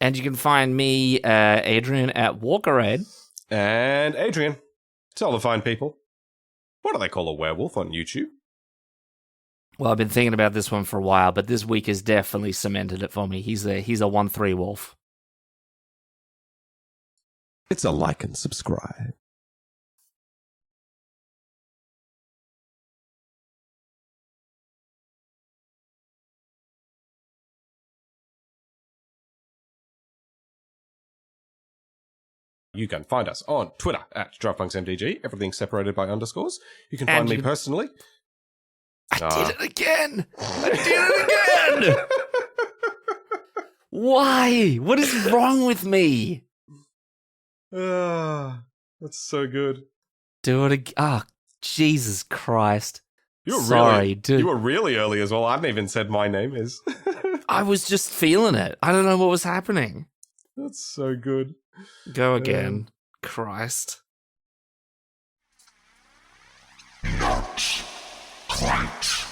And you can find me, Adrian, at Walkerade. And Adrian, tell the fine people, what do they call a werewolf on YouTube? Well, I've been thinking about this one for a while, but this week has definitely cemented it for me. He's a 1-3 wolf. It's a like and subscribe. You can find us on Twitter at DraftpunksMTG, everything separated by underscores. You can find me personally. I did it again! I did it again! Why? What is wrong with me? That's so good. Do it again. Oh, Jesus Christ. You were Sorry, dude. You were really early as well. I hadn't even said my name is. I was just feeling it. I don't know what was happening. That's so good. Go again. Christ. Not quite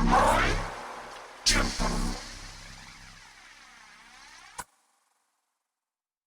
my tempo.